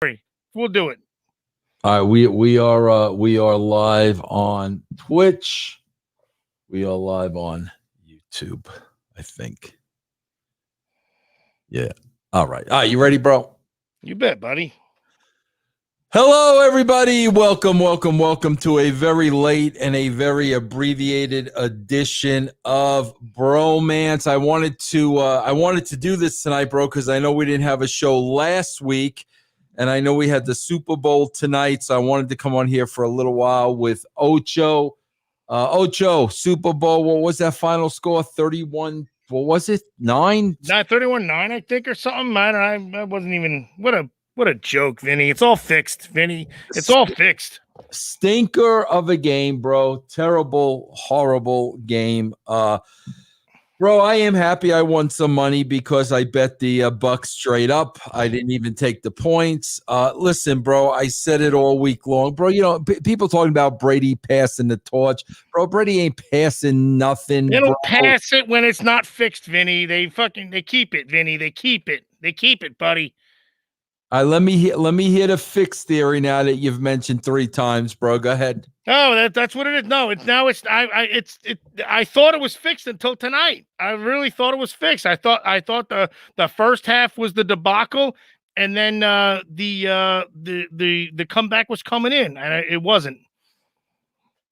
We'll do it. All right, we are live on Twitch. We are live on YouTube, I think. Yeah. All right. You ready, bro? You bet, buddy. Hello, everybody. Welcome to a very late and a very abbreviated edition of BroMance. I wanted to do this tonight, bro, because I know we didn't have a show last week. And I know we had the Super Bowl tonight, so I wanted to come on here for a little while with Ocho. Ocho, Super Bowl, what was that final score? 31, what was it? 9? 31-9, I think, or something. I wasn't even, what a joke, Vinny. It's all fixed, Vinny. It's all fixed. Stinker of a game, bro. Terrible, horrible game. Bro, I am happy I won some money because I bet the Bucks straight up. I didn't even take the points. Listen, bro, I said it all week long. Bro, you know, people talking about Brady passing the torch. Bro, Brady ain't passing nothing. They don't pass it when it's not fixed, Vinny. They keep it, Vinny. They keep it, buddy. Let me hear the fix theory now that you've mentioned 3 times, bro. Go ahead. Oh, that's what it is. No, I thought it was fixed until tonight. I really thought it was fixed. I thought the first half was the debacle, and then the comeback was coming in, and it wasn't.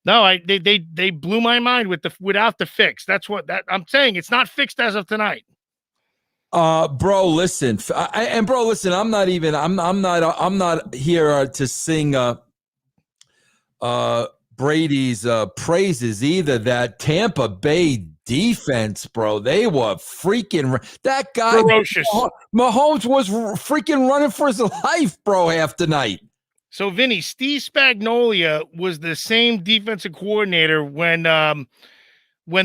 No, they blew my mind without the fix. That's what I'm saying. It's not fixed as of tonight. Bro, listen, listen. I'm not here to sing Brady's praises either. That Tampa Bay defense, bro, they were freaking that guy. Ferocious. Mahomes was freaking running for his life, bro, half the night. So, Vinny, Steve Spagnuolo was the same defensive coordinator when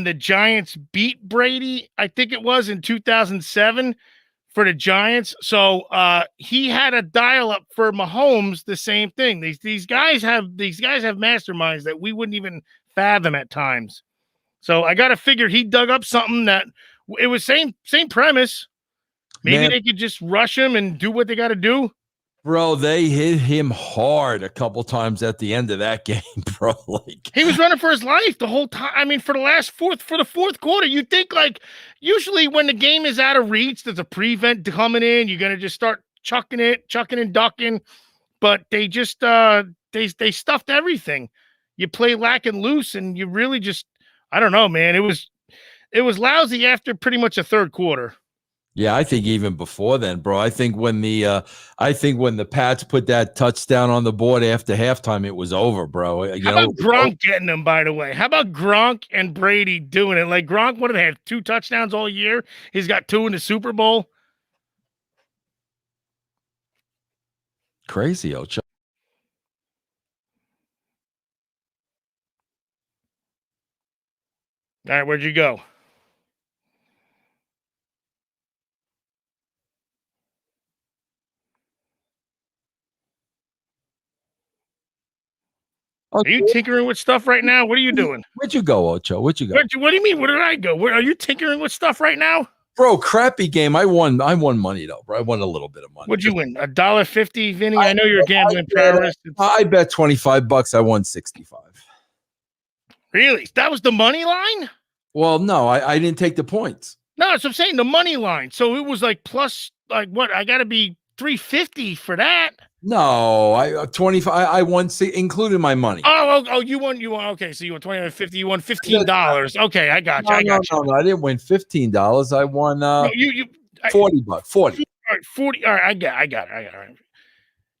the Giants beat Brady, I think it was in 2007 for the Giants. So he had a dial up for Mahomes, the same thing. These guys have masterminds that we wouldn't even fathom at times. So I got to figure he dug up something that it was same premise. Maybe they could just rush him and do what they got to do. Bro, they hit him hard a couple times at the end of that game, bro. Like he was running for his life the whole time. I mean, for the fourth quarter, you think like usually when the game is out of reach, there's a prevent coming in. You're gonna just start chucking and ducking, but they just they stuffed everything. You play lack and loose, and you really just I don't know, man. It was lousy after pretty much a third quarter. Yeah, I think even before then, bro. I think when the Pats put that touchdown on the board after halftime, it was over, bro. How about Gronk getting them, by the way? How about Gronk and Brady doing it? Like Gronk, what did they have? 2 touchdowns all year? He's got 2 in the Super Bowl. Crazy, Ocho. All right, where'd you go? Are you tinkering with stuff right now? What are you doing? Where'd you go, Ocho? Where'd you go? What do you mean? Where did I go? Where are you tinkering with stuff right now? Bro, crappy game. I won money though, bro. I won a little bit of money. What'd you win? $1.50, Vinny? I know you're a gambling terrorist. I bet $25. I won 65. Really? That was the money line? Well, no, I didn't take the points. No, that's what I'm saying. The money line. So it was like plus, like what? I got to be $3.50 for that. No, I 25. I won, including my money. Oh, you won. Okay, so you won $25.50. You won $15. Okay, I got you. No, I didn't win $15. I won $40. 40. All right, 40. All right, I got it.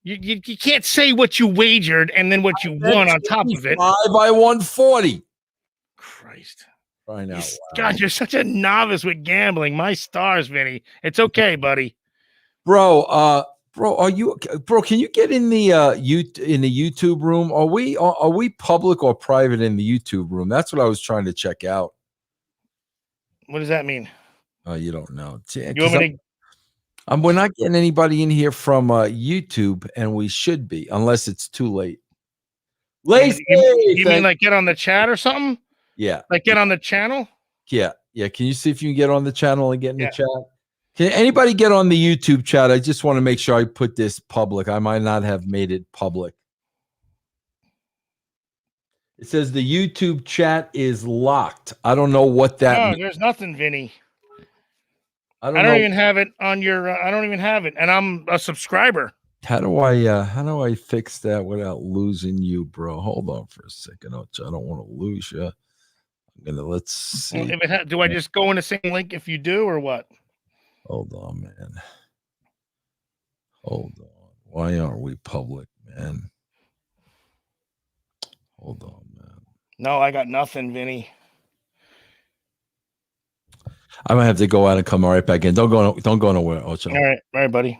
You can't say what you wagered and then what you won on top of it. I won 40. Christ. Right now. God, you're such a novice with gambling. My stars, Vinny. It's okay, buddy. Bro, can you get in the YouTube room? Are we public or private in the YouTube room? That's what I was trying to check out. What does that mean? Oh, you don't know. You want me to... we're not getting anybody in here from YouTube, and we should be, unless it's too late. Lacey, you mean like get on the chat or something? Yeah. Like get on the channel? Yeah. Can you see if you can get on the channel and get in the chat? Can anybody get on the YouTube chat? I just want to make sure I put this public. I might not have made it public. It says the YouTube chat is locked. I don't know what that means. There's nothing, Vinny. I don't even have it on your. I don't even have it, and I'm a subscriber. How do I fix that without losing you, bro? Hold on for a second. I don't want to lose you. Let's see. Do I just go in the same link if you do, or what? Hold on, man. Hold on. Why aren't we public, man? Hold on, man. No, I got nothing, Vinny. I might have to go out and come right back in. Don't go nowhere, Ocho. All right, buddy.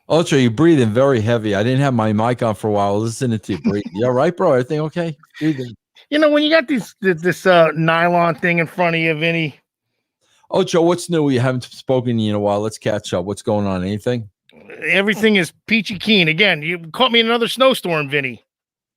Ultra, you're breathing very heavy. I didn't have my mic on for a while. Listening to you breathe. You all right, bro? Everything okay? Breathing. You know, when you got this nylon thing in front of you, Vinny. Ocho, what's new? We haven't spoken in a while. Let's catch up. What's going on? Anything? Everything is peachy keen. Again, you caught me in another snowstorm, Vinny.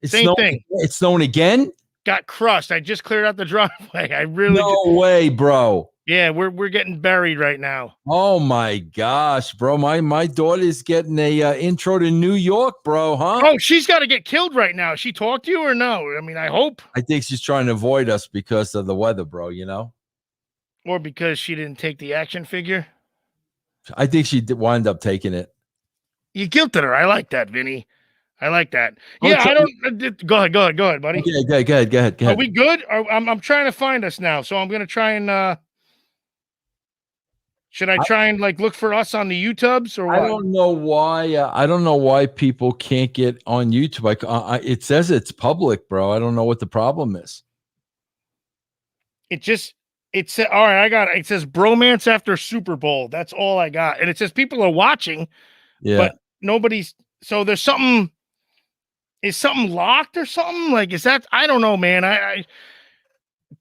Same thing. It's snowing again? Got crushed. I just cleared out the driveway. I really way, bro. Yeah, we're getting buried right now. Oh my gosh, bro. My daughter's getting a intro to New York, bro, huh? Oh, she's got to get killed right now. She talked to you or no? I mean, I hope. I think she's trying to avoid us because of the weather, bro, you know? Or because she didn't take the action figure. I think she did wind up taking it. You guilted her. I like that, Vinny. I like that. Yeah, I don't. Go ahead, buddy. Okay, go ahead. Are we good? I'm trying to find us now, so I'm gonna try and. Should I try and look for us on the YouTubes or what? I don't know why. I don't know why people can't get on YouTube. It says it's public, bro. I don't know what the problem is. It said, all right, I got it. It says BroMance after SuperBowl. That's all I got, and it says people are watching, but nobody's. So there's something. Is something locked or something? Is that? I don't know, man.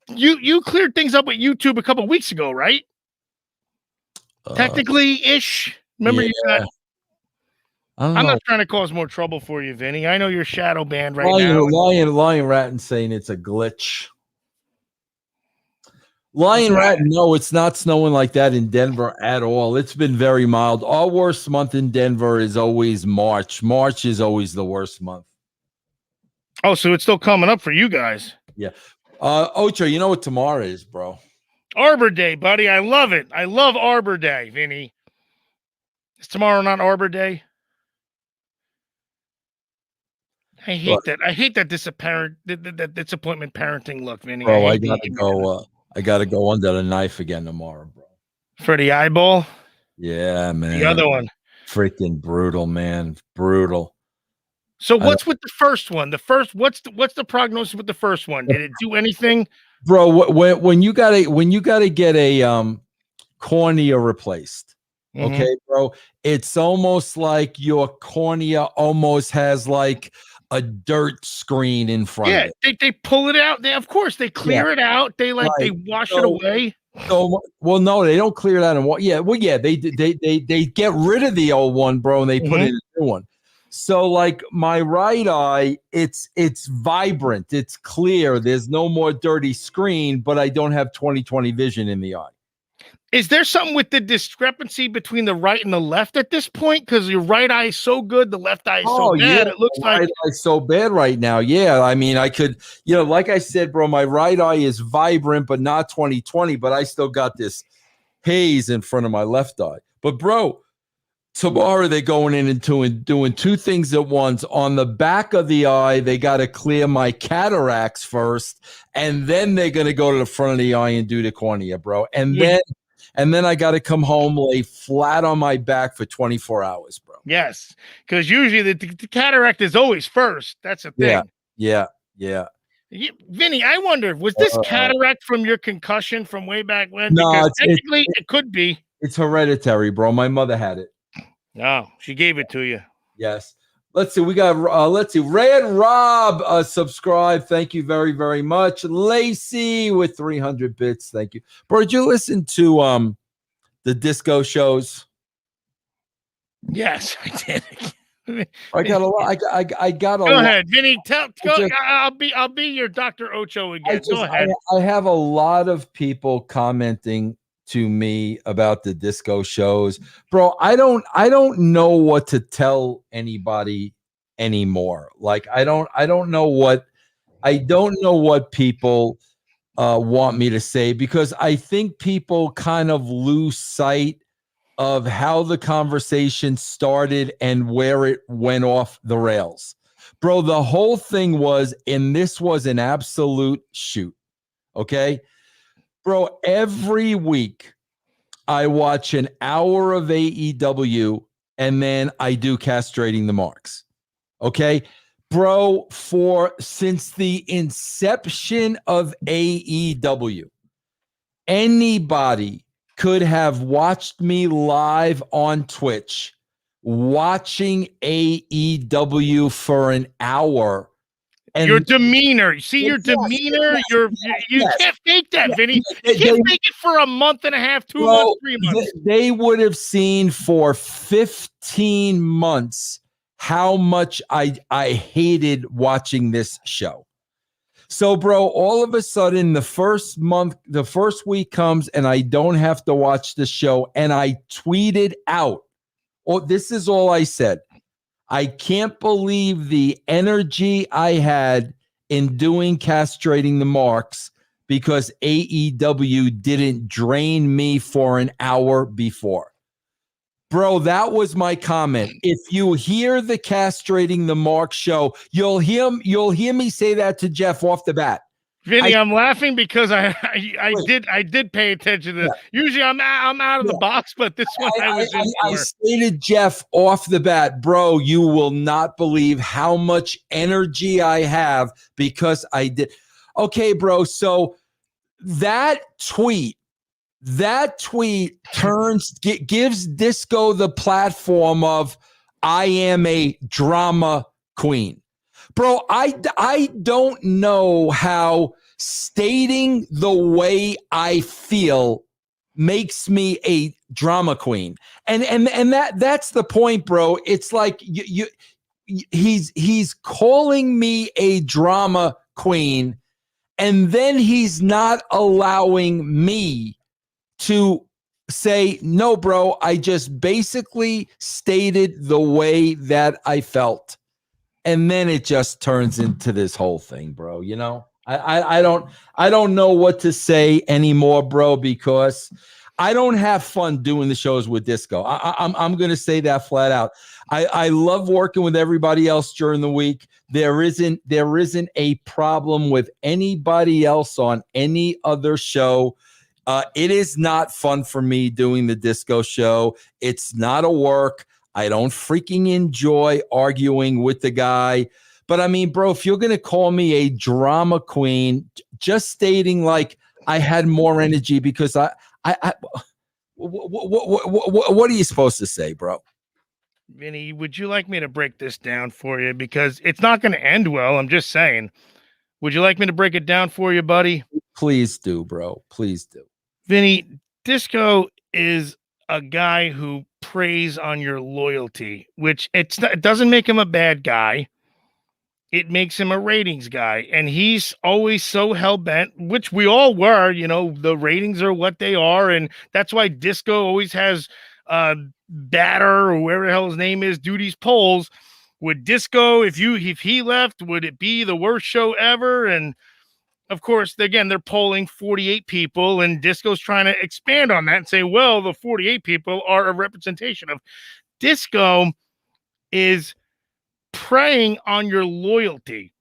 You cleared things up with YouTube a couple weeks ago, right? Technically ish. Remember you got. I'm not trying to cause more trouble for you, Vinny. I know you're shadow banned right now. Lion Ratton saying it's a glitch. Lion Ratton, no, it's not snowing like that in Denver at all. It's been very mild. Our worst month in Denver is always March. March is always the worst month. Oh, so it's still coming up for you guys. Yeah. Ocho, you know what tomorrow is, bro? Arbor Day, buddy. I love it. I love Arbor Day, Vinny. Is tomorrow not Arbor Day? I hate that. I hate that that disappointment parenting look, Vinny. Bro, I gotta go under the knife again tomorrow, bro. For the eyeball? Yeah, man. The other one. Freaking brutal, man. Brutal. So what's with the first one? What's the prognosis with the first one? Did it do anything? Bro, when you gotta get a cornea replaced, okay, bro, it's almost like your cornea almost has a dirt screen in front of it. They pull it out. Of course they clear it out. They they wash it away. So no, they don't clear it out and they get rid of the old one, bro, and they put in a new one. So my right eye, it's vibrant, it's clear. There's no more dirty screen, but I don't have 20/20 vision in the eye. Is there something with the discrepancy between the right and the left at this point? Because your right eye is so good, the left eye is so Oh yeah, bad. It looks my like right eye's so bad right now. Yeah, I mean, I could, like I said, bro, my right eye is vibrant, but not 2020. But I still got this haze in front of my left eye. But bro, tomorrow they're going in and doing two things at once. On the back of the eye, they got to clear my cataracts first, and then they're gonna go to the front of the eye and do the cornea, bro. And then I got to come home, lay flat on my back for 24 hours, bro. yes, because usually the cataract is always first. That's the Yeah, thing. yeah. Vinny, I wonder, was this cataract from your concussion from way back when? No, Because technically it could be. it's hereditary, bro. My mother had it. No, she gave it to you. Yes. Let's see. We got Red Rob subscribe. Thank you very, very much. Lacey with 300 bits. Thank you. Bro, did you listen to the disco shows? Yes, I did. I got a lot. I got a Go lot. ahead, Vinny. I'll be your Dr. Ocho again. Go ahead. I have a lot of people commenting to me about the disco shows, bro. I don't know what to tell anybody anymore. Like I don't know what people want me to say, because I think people kind of lose sight of how the conversation started and where it went off the rails. Bro, the whole thing was, and this was an absolute shoot. Okay. Bro, every week I watch an hour of AEW and then I do castrating the marks. Okay. Bro, since the inception of AEW, anybody could have watched me live on Twitch watching AEW for an hour. And your demeanor. See your demeanor. You can't fake that, Vinny. You can't fake it for a month and a half, 2 months, 3 months. They would have seen for 15 months how much I hated watching this show. So, bro, all of a sudden, the first week comes and I don't have to watch the show. And I tweeted out, this is all I said. I can't believe the energy I had in doing castrating the marks because AEW didn't drain me for an hour before. Bro, that was my comment. If you hear the castrating the mark show, you'll hear me say that to Jeff off the bat. Vinny, I'm laughing because I did pay attention to this. Yeah. Usually I'm out of the box, but this one I was in for. I stated, Jeff, off the bat, bro, you will not believe how much energy I have because I did. Okay, bro, so that tweet gives Disco the platform of I am a drama queen. Bro, I don't know how stating the way I feel makes me a drama queen. And that's the point, bro. It's like he's calling me a drama queen, and then he's not allowing me to say, no, bro, I just basically stated the way that I felt. And then it just turns into this whole thing, bro. You know, I don't know what to say anymore, bro, because I don't have fun doing the shows with Disco. I'm going to say that flat out. I love working with everybody else during the week. There isn't a problem with anybody else on any other show. It is not fun for me doing the Disco show. It's not a work. I don't freaking enjoy arguing with the guy. But I mean, bro, if you're going to call me a drama queen, just stating like I had more energy because what are you supposed to say, bro? Vinny, would you like me to break this down for you? Because it's not going to end well. I'm just saying. Would you like me to break it down for you, buddy? Please do, bro. Please do. Vinny, Disco is a guy who preys on your loyalty, which it doesn't make him a bad guy. it makes him a ratings guy. And he's always so hell-bent, which we all were, the ratings are what they are. And that's why Disco always has Batter or whatever the hell his name is, do these polls. Would Disco, if he left, would it be the worst show ever? And of course, again, they're polling 48 people, and Disco's trying to expand on that and say, well, the 48 people are a representation of Disco is preying on your loyalty.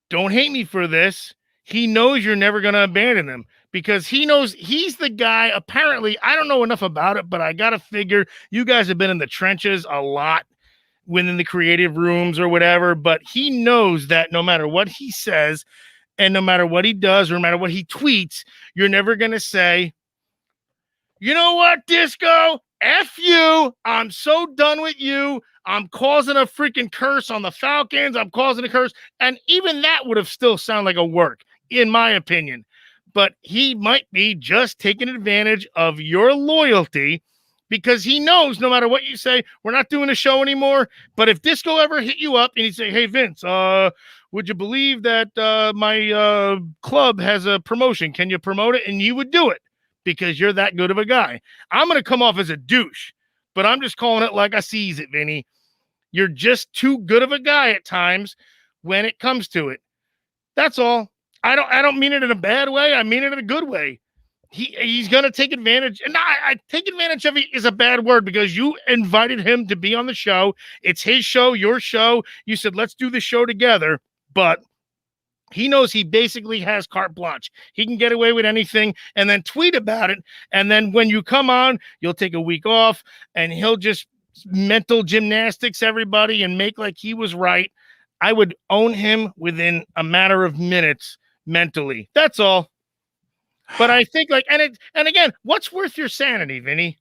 Don't hate me for this. He knows you're never going to abandon him because he knows he's the guy. Apparently, I don't know enough about it, but I got to figure you guys have been in the trenches a lot within the creative rooms or whatever, but he knows that no matter what he says and no matter what he does or no matter what he tweets, you're never going to say, you know what, Disco? F you. I'm so done with you. I'm causing a freaking curse on the Falcons. I'm causing a curse. And even that would have still sounded like a work, in my opinion. But he might be just taking advantage of your loyalty because he knows no matter what you say, we're not doing a show anymore. But if Disco ever hit you up and he'd say, hey, Vince, would you believe that my club has a promotion? Can you promote it? And you would do it because you're that good of a guy. I'm going to come off as a douche, but I'm just calling it like I sees it, Vinny. You're just too good of a guy at times when it comes to it. That's all. I don't mean it in a bad way. I mean it in a good way. He's going to take advantage. And I take advantage of it is a bad word because you invited him to be on the show. It's his show, your show. You said, let's do the show together. But he knows he basically has carte blanche. He can get away with anything and then tweet about it. And then when you come on, you'll take a week off and he'll just mental gymnastics everybody and make like he was right. I would own him within a matter of minutes mentally. That's all. But I think and again, what's worth your sanity, Vinny?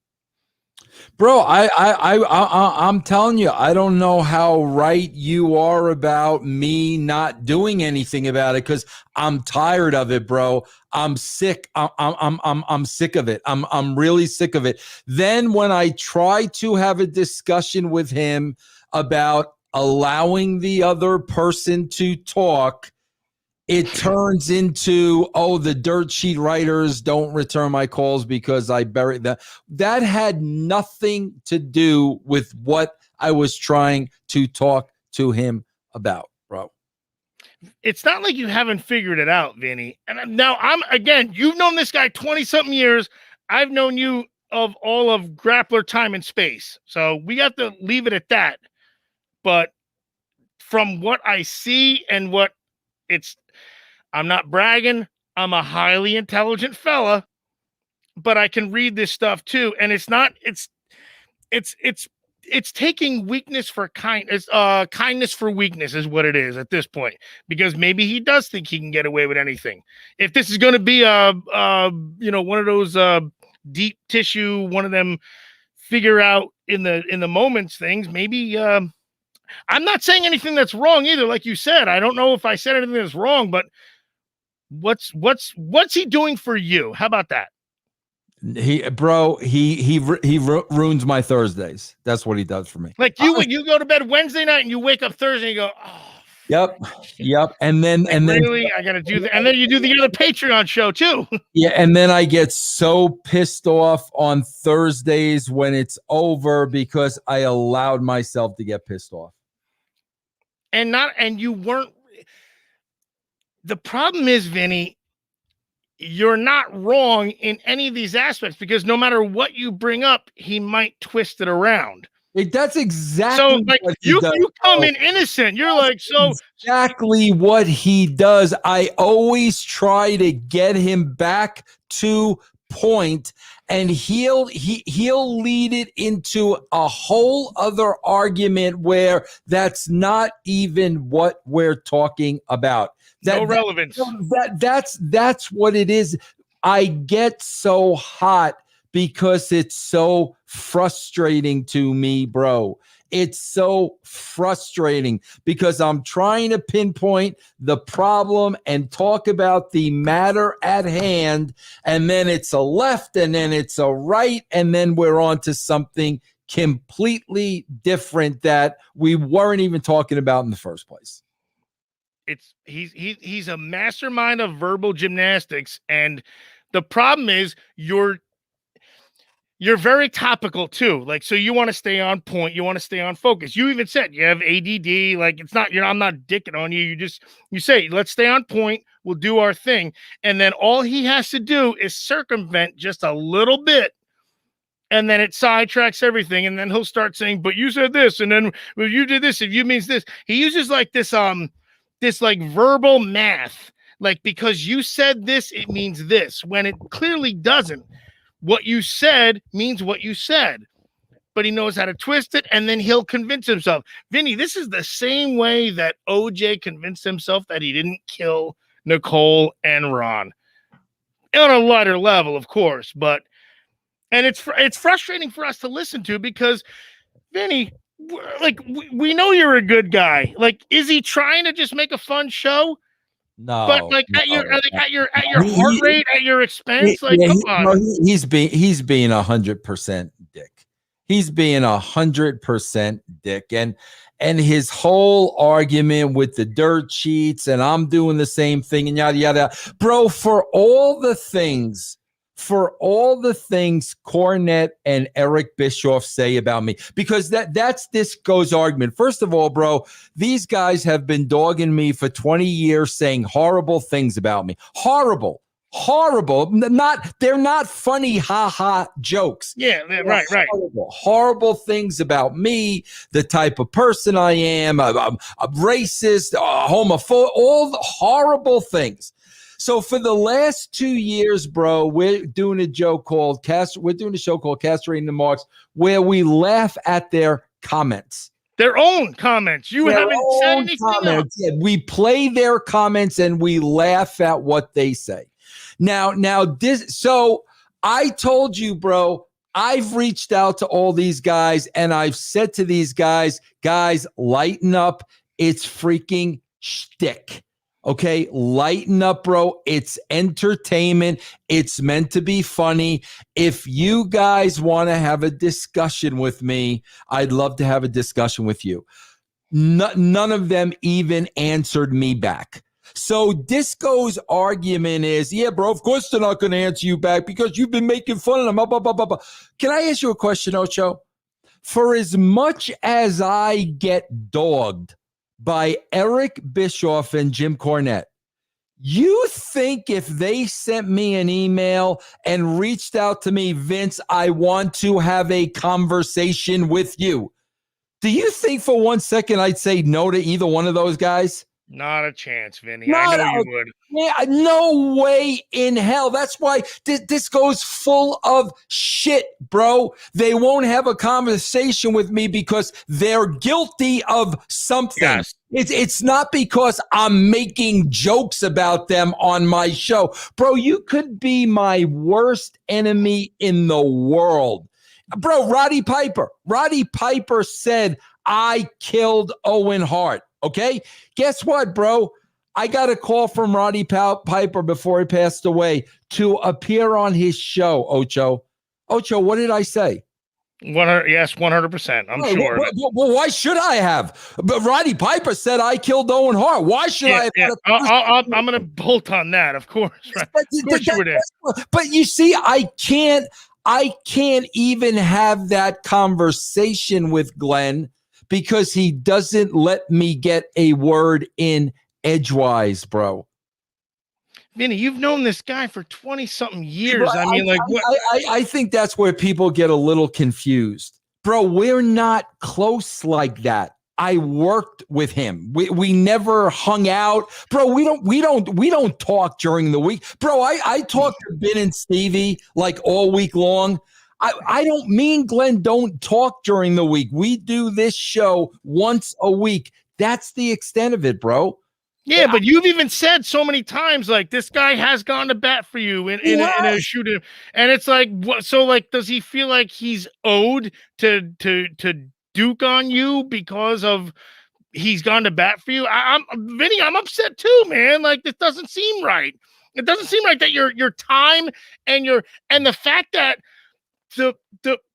Bro, I'm telling you, I don't know how right you are about me not doing anything about it because I'm tired of it, bro. I'm sick. I'm sick of it. I'm really sick of it. Then when I try to have a discussion with him about allowing the other person to talk, it turns into, the dirt sheet writers don't return my calls because I buried that. That had nothing to do with what I was trying to talk to him about, bro. It's not like you haven't figured it out, Vinny. And now you've known this guy 20-something years. I've known you of all of Grappler time and space. So we have to leave it at that. But from what I see and what I'm not bragging. I'm a highly intelligent fella, but I can read this stuff too. And it's taking weakness for kindness for weakness is what it is at this point, because maybe he does think he can get away with anything. If this is going to be one of those deep tissue, one of them figure out in the moments things, maybe I'm not saying anything that's wrong either. Like you said, I don't know if I said anything that's wrong, but what's he doing for you? How about that? He ruins my Thursdays. That's what he does for me. Like you go to bed Wednesday night and you wake up Thursday and you go, oh, yep. And then really, I gotta do that. And then you do the other Patreon show too. Yeah, and then I get so pissed off on Thursdays when it's over because I allowed myself to get pissed off. And you weren't. The problem is, Vinny, you're not wrong in any of these aspects because no matter what you bring up, he might twist it around. That's exactly so. Like what you come in innocent. You're like so exactly what he does. I always try to get him back to point, and he'll lead it into a whole other argument where that's not even what we're talking about. No relevance. That's what it is. I get so hot because it's so frustrating to me, bro. It's so frustrating because I'm trying to pinpoint the problem and talk about the matter at hand, and then it's a left and then it's a right, and then we're on to something completely different that we weren't even talking about in the first place. He's a mastermind of verbal gymnastics, and the problem is you're very topical too. Like, so you want to stay on point, you want to stay on focus. You even said you have ADD. Like, it's not, I'm not dicking on you. You say, let's stay on point. We'll do our thing. And then all he has to do is circumvent just a little bit. And then it sidetracks everything. And then he'll start saying, but you said this. And then, well, you did this. If you means this, he uses like this like verbal math. Like, because you said this, it means this, when it clearly doesn't. What you said means what you said, but he knows how to twist it, and then he'll convince himself. Vinny, this is the same way that OJ convinced himself that he didn't kill Nicole and Ron. On a lighter level, of course, but and it's frustrating for us to listen to because, Vinny, like, we know you're a good guy. Like, is he trying to just make a fun show? No, but like at your heart rate, at your expense, like, come on. No, he's being 100% dick. He's being 100% dick, and his whole argument with the dirt sheets, and I'm doing the same thing, and yada yada, bro. For all the things Cornette and Eric Bischoff say about me, because that's Disco's argument. First of all, bro, these guys have been dogging me for 20 years, saying horrible things about me. Horrible. They're not funny, ha jokes. Yeah, right. Horrible things about me, the type of person I am, I'm a racist, homophobic, all the horrible things. So for the last 2 years, bro, we're doing a show called Castrating the Marks, where we laugh at their comments. Their own comments. You haven't said anything else. Yeah, we play their comments and we laugh at what they say. Now so I told you, bro, I've reached out to all these guys and I've said to these guys, lighten up. It's freaking shtick. Okay, lighten up, bro. It's entertainment. It's meant to be funny. If you guys want to have a discussion with me, I'd love to have a discussion with you. None of them even answered me back. So Disco's argument is, yeah, bro, of course they're not going to answer you back because you've been making fun of them. Blah, blah, blah, blah, blah. Can I ask you a question, Ocho? For as much as I get dogged by Eric Bischoff and Jim Cornette, you think if they sent me an email and reached out to me, Vince, I want to have a conversation with you, do you think for 1 second I'd say no to either one of those guys? Not a chance, Vinny. I know you would. Yeah, no way in hell. That's why this goes full of shit, bro. They won't have a conversation with me because they're guilty of something. Yes. It's not because I'm making jokes about them on my show. Bro, you could be my worst enemy in the world. Bro, Roddy Piper said I killed Owen Hart. Okay, guess what, bro? I got a call from Roddy Piper before he passed away to appear on his show, Ocho. Ocho, what did I say? 100%. I'm sure. Well, why should I have? But Roddy Piper said I killed Owen Hart. Why should I have? I'm going to bolt on that, of course. Right? Of course you were there. But you see, I can't even have that conversation with Glenn because he doesn't let me get a word in edgewise, bro. Vinny, you've known this guy for 20-something years. I mean, what? I think that's where people get a little confused. Bro, we're not close like that. I worked with him. We never hung out. Bro, we don't talk during the week. Bro, I talk to Ben and Stevie like all week long. I don't mean Glenn don't talk during the week. We do this show once a week. That's the extent of it, bro. Yeah, but you've even said so many times, like, this guy has gone to bat for you in a shooting. And it's like, so, like, does he feel like he's owed to duke on you because of he's gone to bat for you? Vinny, I'm upset too, man. Like, this doesn't seem right. It doesn't seem right that your time and the fact that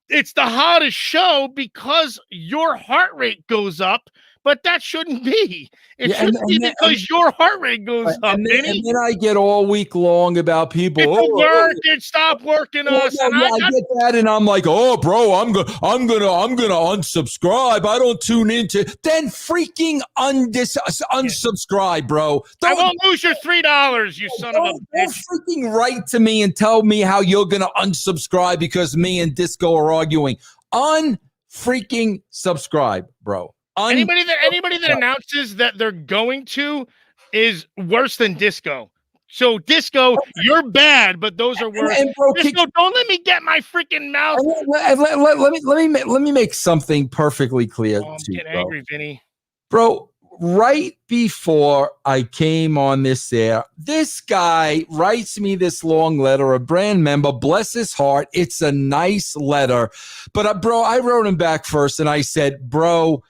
it's the hottest show because your heart rate goes up but that shouldn't be. It Yeah, shouldn't be because your heart rate goes up, Vinny. and then I get all week long about people. It's a work. It stopped working us. No, And yeah, I get that, and I'm like, oh, bro, I'm gonna unsubscribe. I don't tune into. Then freaking unsubscribe, bro. I won't lose your $3, you son of a bitch. Don't freaking write to me and tell me how you're gonna unsubscribe because me and Disco are arguing. Unfreaking subscribe, bro. Anybody that announces that they're going to is worse than Disco. So Disco, you're bad, but those are worse. And bro, Disco, don't let me get my freaking mouth. Let me make something perfectly clear. I'm getting angry, Vinny. Bro, right before I came on this air, this guy writes me this long letter, a brand member, bless his heart. It's a nice letter. But bro, I wrote him back first and I said, bro,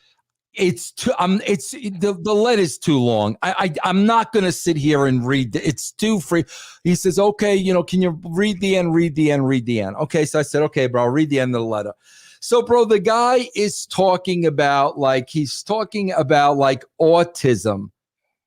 the letter's too long. I'm not going to sit here and read. It's too free. He says, okay, can you read the end? Okay. So I said, okay, bro, I'll read the end of the letter. So, bro, the guy is talking about autism.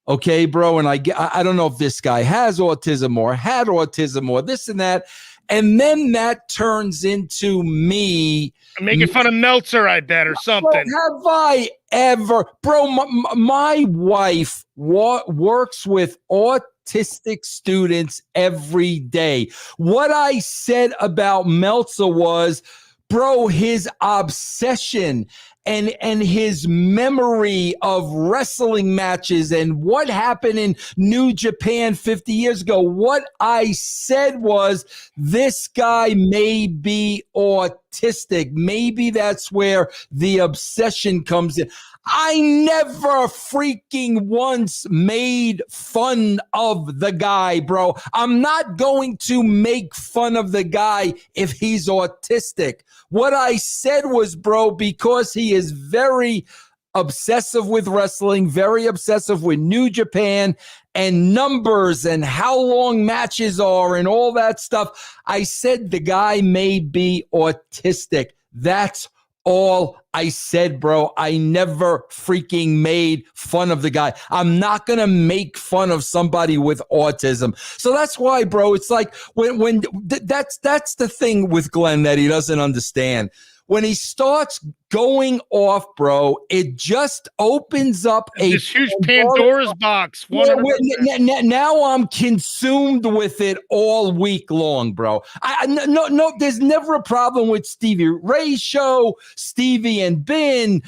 Okay, bro. And I don't know if this guy has autism or had autism or this and that. And then that turns into me making fun of Meltzer, I bet, or something. Have I ever, bro? My wife works with autistic students every day. What I said about Meltzer was, bro, his obsession and his memory of wrestling matches and what happened in New Japan 50 years ago. What I said was, this guy may be autistic. Maybe that's where the obsession comes in. I never freaking once made fun of the guy, bro. I'm not going to make fun of the guy if he's autistic. What I said was, bro, because he is very obsessive with wrestling, very obsessive with New Japan and numbers and how long matches are and all that stuff, I said the guy may be autistic. That's all I said, bro. I never freaking made fun of the guy. I'm not going to make fun of somebody with autism. So that's why, bro, it's like that's the thing with Glenn that he doesn't understand. When he starts going off, bro, it just opens up this huge Pandora's box. Now I'm consumed with it all week long, bro. No, there's never a problem with Stevie Ray's show, Stevie and Ben,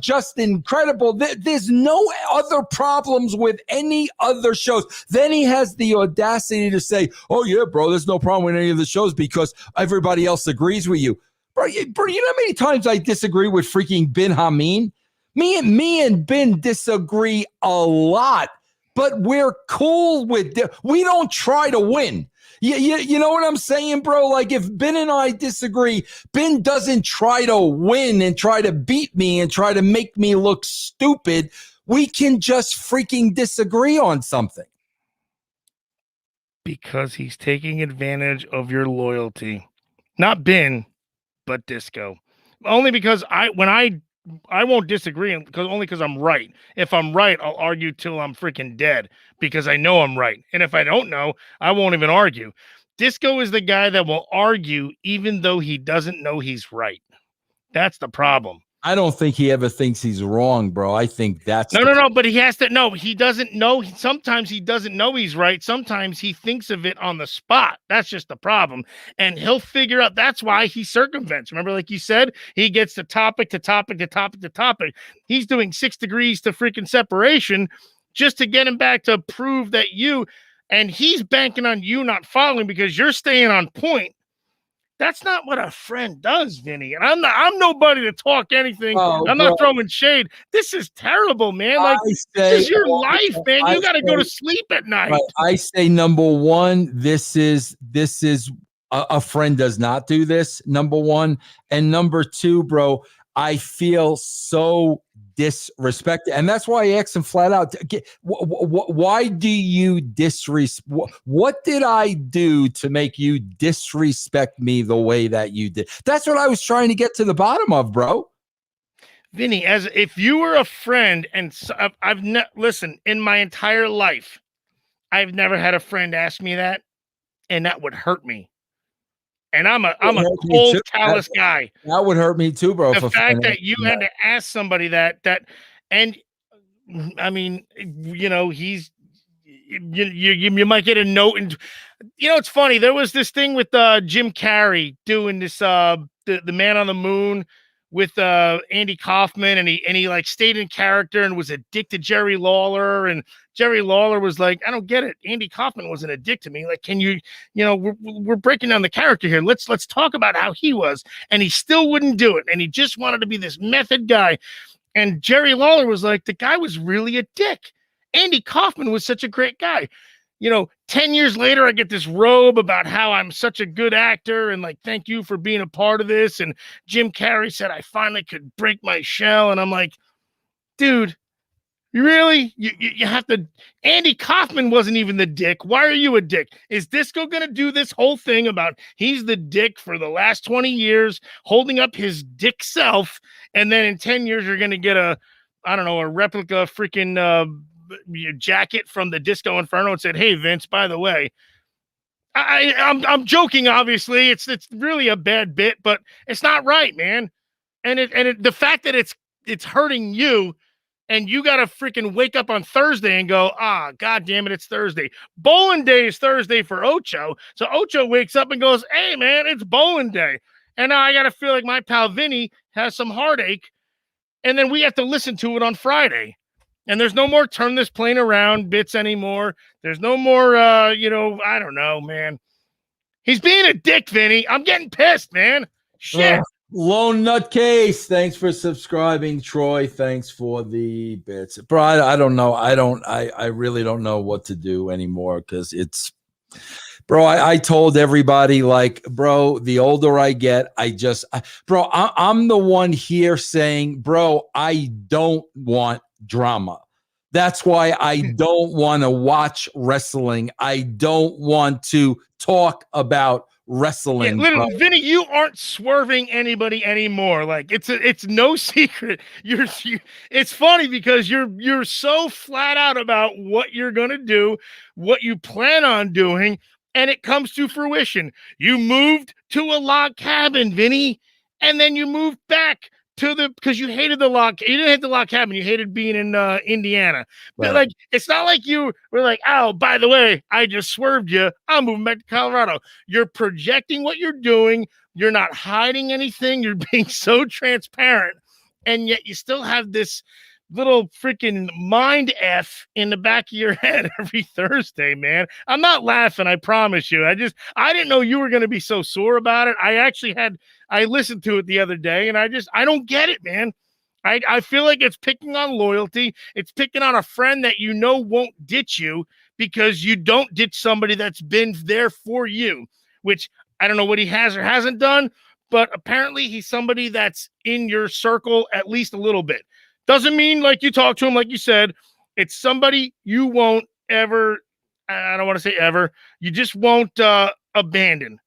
Justin Incredible. There's no other problems with any other shows. Then he has the audacity to say, oh, yeah, bro, there's no problem with any of the shows because everybody else agrees with you. Bro, you know how many times I disagree with freaking Ben Hameen? Me and Ben disagree a lot, but we're cool with it. We don't try to win. You know what I'm saying, bro? Like, if Ben and I disagree, Ben doesn't try to win and try to beat me and try to make me look stupid. We can just freaking disagree on something. Because he's taking advantage of your loyalty. Not Ben, but Disco. Only because I won't disagree because I'm right. If I'm right, I'll argue till I'm freaking dead because I know I'm right. And if I don't know, I won't even argue. Disco is the guy that will argue even though he doesn't know he's right. That's the problem. I don't think he ever thinks he's wrong, bro. I think that's no, but he has to know. He doesn't know. Sometimes he doesn't know he's right. Sometimes he thinks of it on the spot. That's just the problem. And he'll figure out. That's why he circumvents. Remember, like you said, he gets the topic to topic to topic to topic. He's doing 6 degrees to freaking separation just to get him back to prove that and he's banking on you not following because you're staying on point. That's not what a friend does, Vinny. And I'm nobody to talk anything. I'm not throwing shade. This is terrible, man. Like, this is your life, man. You got to go to sleep at night. I say, number one, this is a friend does not do this, number one. And number two, bro, I feel so disrespected. And that's why I asked him flat out, why do you disrespect? What did I do to make you disrespect me the way that you did? That's what I was trying to get to the bottom of, bro. Vinny, as if you were a friend, and listen, in my entire life, I've never had a friend ask me that, and that would hurt me. And I'm a hurt me cold, too. callous guy. That would hurt me too, bro. The If a fact friend that asked you me had that. to ask somebody and I mean, he's you might get a note, and it's funny. There was this thing with Jim Carrey doing this the Man on the Moon with Andy Kaufman, and he like stayed in character and was a dick to Jerry Lawler, and Jerry Lawler was like, I don't get it. Andy Kaufman wasn't a dick to me. Like, can we're breaking down the character here. Let's talk about how he was. And he still wouldn't do it. And he just wanted to be this method guy. And Jerry Lawler was like, the guy was really a dick. Andy Kaufman was such a great guy. 10 years later, I get this robe about how I'm such a good actor and like, thank you for being a part of this. And Jim Carrey said I finally could break my shell. And I'm like, dude, you really? You have to. Andy Kaufman wasn't even the dick. Why are you a dick? Is Disco going to do this whole thing about he's the dick for the last 20 years, holding up his dick self, and then in 10 years you're going to get a replica freaking jacket from the Disco Inferno and said, hey, Vince, by the way, I'm joking, obviously. It's really a bad bit, but it's not right, man. And the fact that it's hurting you, and you got to freaking wake up on Thursday and go, God damn it, it's Thursday. Bowling day is Thursday for Ocho. So Ocho wakes up and goes, hey, man, it's bowling day. And now I got to feel like my pal Vinny has some heartache. And then we have to listen to it on Friday. And there's no more turn this plane around bits anymore. There's no more, I don't know, man. He's being a dick, Vinny. I'm getting pissed, man. Shit. Lone Nutcase, thanks for subscribing. Troy, thanks for the bits. Bro, I don't know. I really don't know what to do anymore because it's, bro, I told everybody, like, bro, the older I get, I'm the one here saying, bro, I don't want drama. That's why I don't want to watch wrestling. I don't want to talk about wrestling. Yeah, literally, Vinny, you aren't swerving anybody anymore. Like it's no secret. It's funny because you're so flat out about what you're gonna do, what you plan on doing, and it comes to fruition. You moved to a log cabin, Vinny, and then you moved back because you hated the log. You didn't hate the log cabin. You hated being in Indiana. But Right. like, it's not like you were like, oh, by the way, I just swerved you. I'm moving back to Colorado. You're projecting what you're doing. You're not hiding anything. You're being so transparent, and yet you still have this little freaking mind F in the back of your head every Thursday, man. I'm not laughing, I promise you. I didn't know you were going to be so sore about it. I listened to it the other day, and I don't get it, man. I feel like it's picking on loyalty. It's picking on a friend that won't ditch you because you don't ditch somebody that's been there for you, which I don't know what he has or hasn't done, but apparently he's somebody that's in your circle at least a little bit. Doesn't mean like you talk to him, like you said. It's somebody you won't ever, I don't want to say ever, you just won't abandon.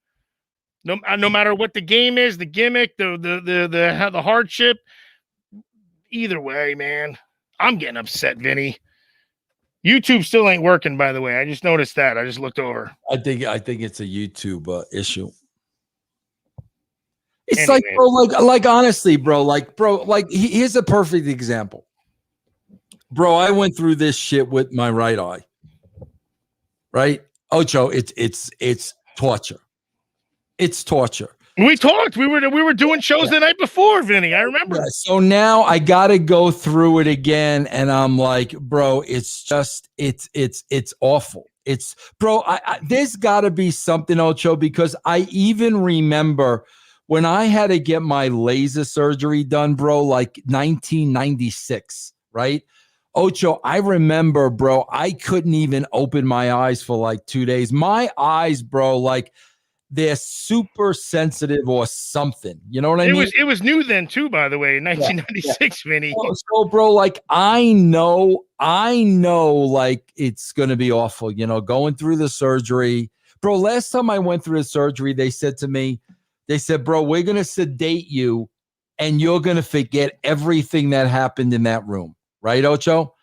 No matter what the game is, the gimmick, the hardship. Either way, man, I'm getting upset, Vinny. YouTube still ain't working, by the way. I just noticed that. I just looked over. I think it's a YouTube issue. It's anyway. Like, bro, like honestly, bro, here's a perfect example. Bro, I went through this shit with my right eye. Right? Ocho, it's torture. It's torture. We talked. We were doing shows the night before, Vinny. I remember. Yeah, so now I got to go through it again, and I'm like, bro, it's just it's awful. It's, bro, there's got to be something, Ocho, because I even remember when I had to get my laser surgery done, bro, like 1996, right? Ocho, I remember, bro, I couldn't even open my eyes for like 2 days. My eyes, bro, like, they're super sensitive or something. You know what I mean? It was new then too, by the way, 1996, yeah. Vinny. So, bro, like I know, like it's gonna be awful. Going through the surgery, bro. Last time I went through the surgery, they said to me, bro, we're gonna sedate you and you're going to forget everything that happened in that room. Right, Ocho?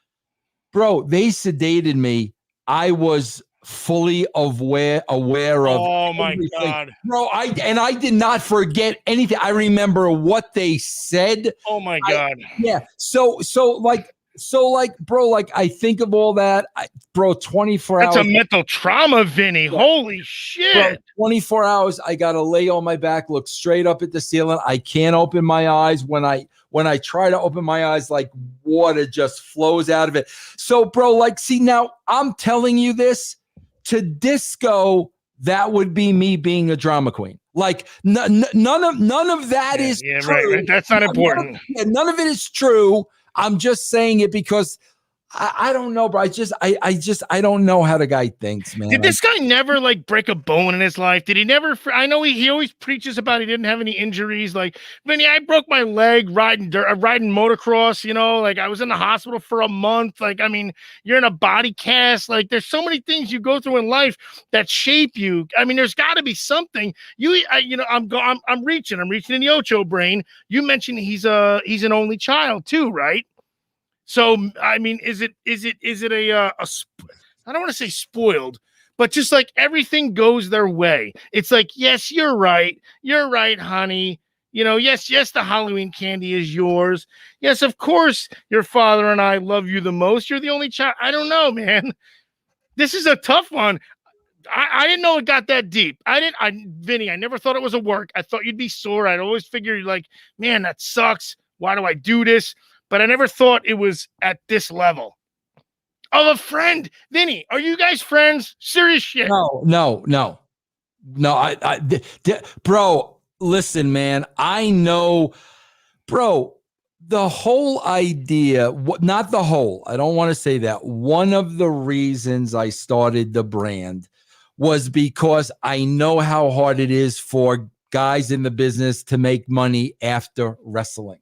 Bro, they sedated me. I was fully aware of Oh my everything. God. Bro, I did not forget anything. I remember what they said. Oh my God. Bro, like I think of all that. Bro, 24 That's hours. a mental trauma, Vinny. Yeah. Holy Bro, shit. 24 hours, I got to lay on my back, look straight up at the ceiling. I can't open my eyes. When I try to open my eyes, like water just flows out of it. So, bro, like, see, now I'm telling you this to Disco, that would be me being a drama queen. Like none of that is true. Right. That's not important. None of it is true. I'm just saying it because I don't know, bro. I don't know how the guy thinks, man. Did this guy never like break a bone in his life? Did he never? I know he always preaches about he didn't have any injuries. Like, Vinny, I broke my leg riding motocross. You know, like I was in the hospital for a month. Like, I mean, you're in a body cast. Like, there's so many things you go through in life that shape you. I mean, there's got to be something. I'm reaching in the Ocho brain. You mentioned he's an only child too, right? So, I mean, is it I don't want to say spoiled, but just like everything goes their way. It's like, yes, you're right, honey. You know, yes, the Halloween candy is yours. Yes, of course, your father and I love you the most. You're the only child. I don't know, man. This is a tough one. I didn't know it got that deep. Vinny, I never thought it was a work. I thought you'd be sore. I'd always figured like, man, that sucks. Why do I do this? But I never thought it was at this level. Of a friend. Vinny, are you guys friends? Serious shit. No. Bro, listen, man. I know, bro, the whole idea, not the whole, I don't want to say that. One of the reasons I started the brand was because I know how hard it is for guys in the business to make money after wrestling.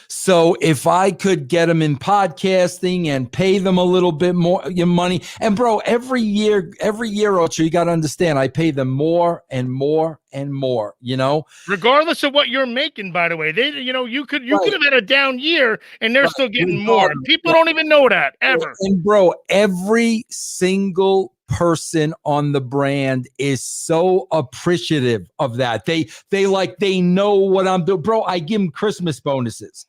So if I could get them in podcasting and pay them a little bit more your money, and bro, every year, Ocho, you got to understand, I pay them more and more and more, you know, regardless of what you're making, by the way. You could have had a down year and they're still getting more. People don't even know that ever. And bro, every single person on the brand is so appreciative of that. They know what I'm doing. Bro, I give them Christmas bonuses.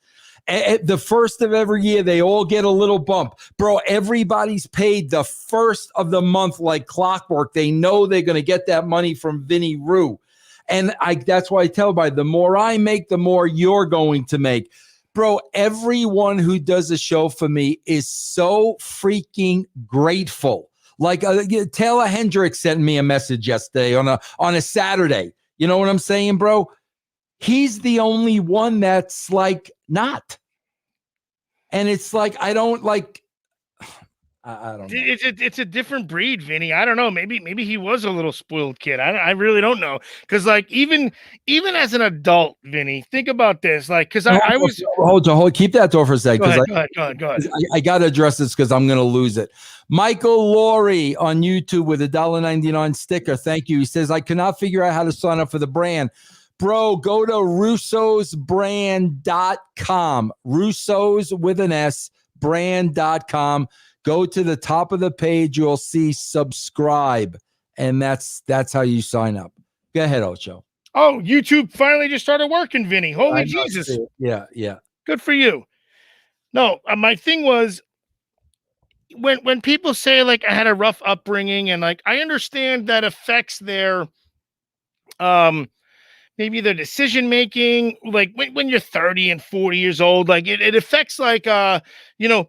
At the first of every year, they all get a little bump. Bro, everybody's paid the first of the month like clockwork. They know they're going to get that money from Vinny Rue. And that's why I tell everybody, the more I make, the more you're going to make. Bro, everyone who does a show for me is so freaking grateful. Like Taylor Hendricks sent me a message yesterday on a Saturday. You know what I'm saying, bro? He's the only one that's like not. And it's like, I don't know. It's a different breed, Vinny. I don't know. Maybe he was a little spoiled kid. I really don't know. Because like even as an adult, Vinny, think about this. Like, because I was hold, keep that door for a second. Go ahead. I got to address this because I'm going to lose it. Michael Laurie on YouTube with a $1.99 sticker. Thank you. He says, I cannot figure out how to sign up for the brand. Bro, go to russosbrand.com. Russos with an S, brand.com. Go to the top of the page. You'll see subscribe. And that's how you sign up. Go ahead, Ocho. Oh, YouTube finally just started working, Vinny. Holy Jesus. Yeah. Good for you. No, my thing was when people say like I had a rough upbringing and like I understand that affects their maybe their decision making, like when you're 30 and 40 years old, like it affects like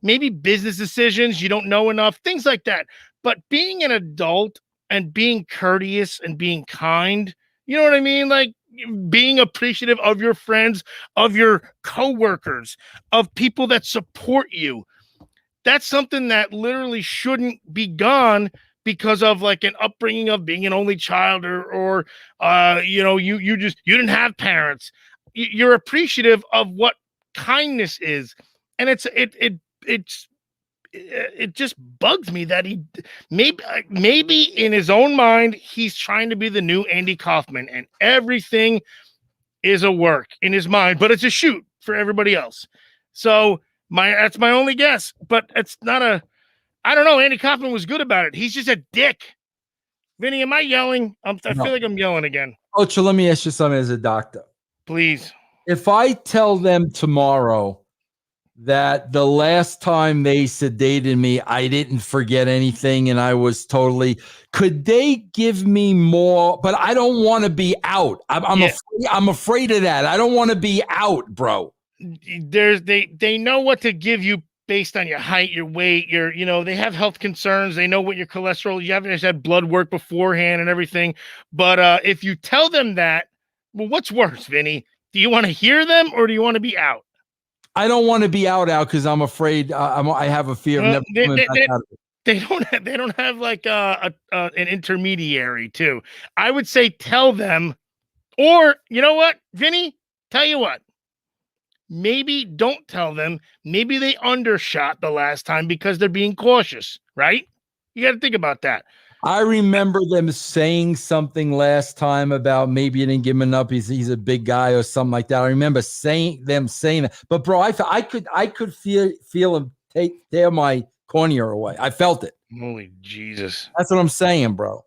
maybe business decisions, you don't know enough, things like that. But being an adult and being courteous and being kind, you know what I mean? Like being appreciative of your friends, of your coworkers, of people that support you. That's something that literally shouldn't be gone because of like an upbringing of being an only child or you didn't have parents. You're appreciative of what kindness is. And it just bugs me that he maybe in his own mind, he's trying to be the new Andy Kaufman and everything is a work in his mind, but it's a shoot for everybody else. So that's my only guess. But it's not I don't know. Andy Kaufman was good about it. He's just a dick. Vinny, am I yelling? I feel like I'm yelling again. Ocho, let me ask you something as a doctor. Please. If I tell them tomorrow that the last time they sedated me, I didn't forget anything and I was totally, could they give me more? But I don't want to be out. I'm afraid of that. I don't want to be out, bro. They know what to give you based on your height, your weight, they have health concerns. They know what your cholesterol, you haven't had blood work beforehand and everything. But if you tell them that, well, what's worse, Vinny? Do you want to hear them or do you want to be out? I don't want to be out because I'm afraid I have a fear of never coming back out of it. They don't have like an intermediary too. I would say tell them, or you know what, Vinny? Tell you what. Maybe don't tell them. Maybe they undershot the last time because they're being cautious, right? You got to think about that. I remember them saying something last time about maybe you didn't give him enough. He's a big guy or something like that. I remember saying that. But bro, I could feel him tear my cornea away. I felt it. Holy Jesus! That's what I'm saying, bro.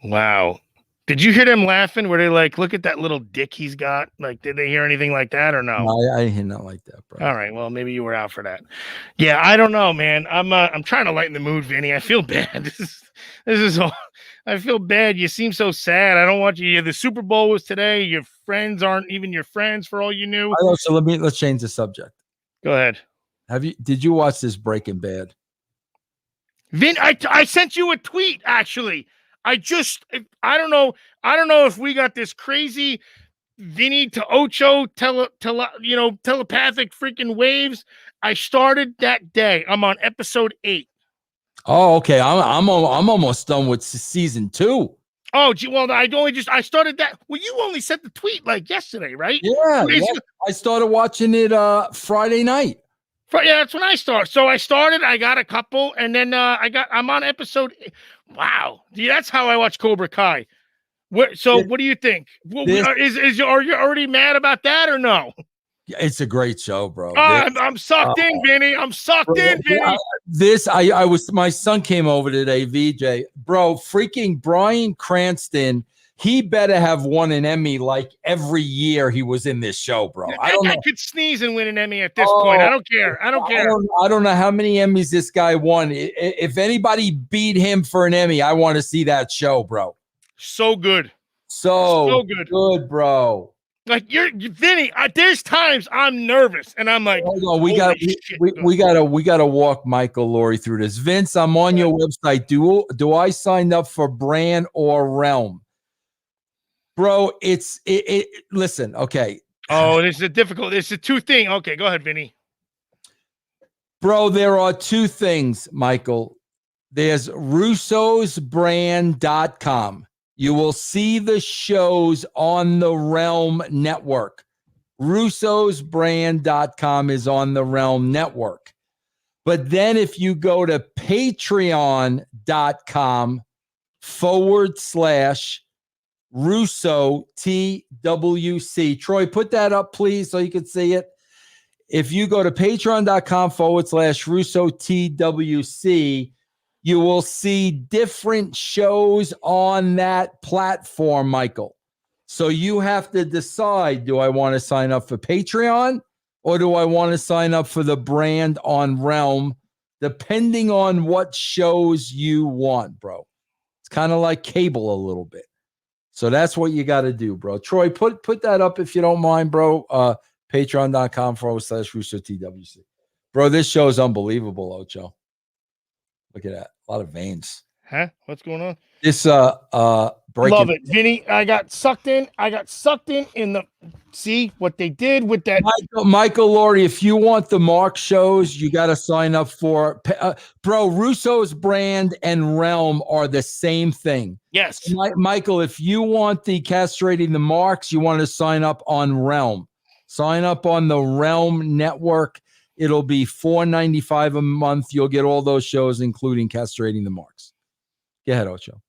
Wow. Did you hear them laughing? Were they like, look at that little dick he's got? Like, did they hear anything like that or no? No, I didn't hear nothing like that, bro. All right. Well, maybe you were out for that. Yeah, I don't know, man. I'm trying to lighten the mood, Vinny. I feel bad. This is all. I feel bad. You seem so sad. I don't want you. The Super Bowl was today. Your friends aren't even your friends for all you knew. So let's change the subject. Go ahead. Did you watch this Breaking Bad? Vin, I sent you a tweet actually. I don't know if we got this crazy Vinny to Ocho telepathic freaking waves. I started that day. I'm on episode 8. Oh, okay. I'm almost done with season 2. Oh, gee, well, I started that. Well, you only sent the tweet like yesterday, right? Yeah. I started watching it Friday night. Yeah, that's when I started. So I started, I got a couple, and then I'm on episode. Wow, that's how I watch Cobra Kai. What do you think? Are you already mad about that or no? It's a great show, bro. I'm sucked in, Vinny. I'm sucked in, Vinny. My son came over today, VJ. Bro, freaking Bryan Cranston. He better have won an Emmy like every year he was in this show, bro. I could sneeze and win an Emmy at this point. I don't care. I don't know how many Emmys this guy won. If anybody beat him for an Emmy, I want to see that show, bro. So good. So good, bro. Like Vinny. There's times I'm nervous and I'm like, hold on, we gotta walk Michael Laurie through this. Vince, I'm on your website. Do I sign up for Brand or Realm? Bro, listen, okay. Oh, this is it's a two thing. Okay, go ahead, Vinny. Bro, there are two things, Michael. There's russosbrand.com. You will see the shows on the Realm Network. russosbrand.com is on the Realm Network. But then if you go to patreon.com/Russo TWC. Troy, put that up, please, so you can see it. If you go to patreon.com/Russo TWC, you will see different shows on that platform, Michael. So you have to decide, do I want to sign up for Patreon or do I want to sign up for the Brand on Realm, depending on what shows you want, bro. It's kind of like cable a little bit. So that's what you got to do, bro. Troy, put that up if you don't mind, bro. Patreon.com/Russo TWC. Bro, this show is unbelievable, Ocho. Look at that. A lot of veins. Huh? What's going on? This breaking. Love it, Vinny. I got sucked in the. See what they did with that. Michael Laurie, if you want the Mark shows, you got to sign up for. Bro, Russo's Brand and Realm are the same thing. Yes. Michael, if you want the castrating the marks, you want to sign up on Realm. Sign up on the Realm Network. It'll be $4.95 a month. You'll get all those shows, including castrating the marks. Go ahead, Ocho.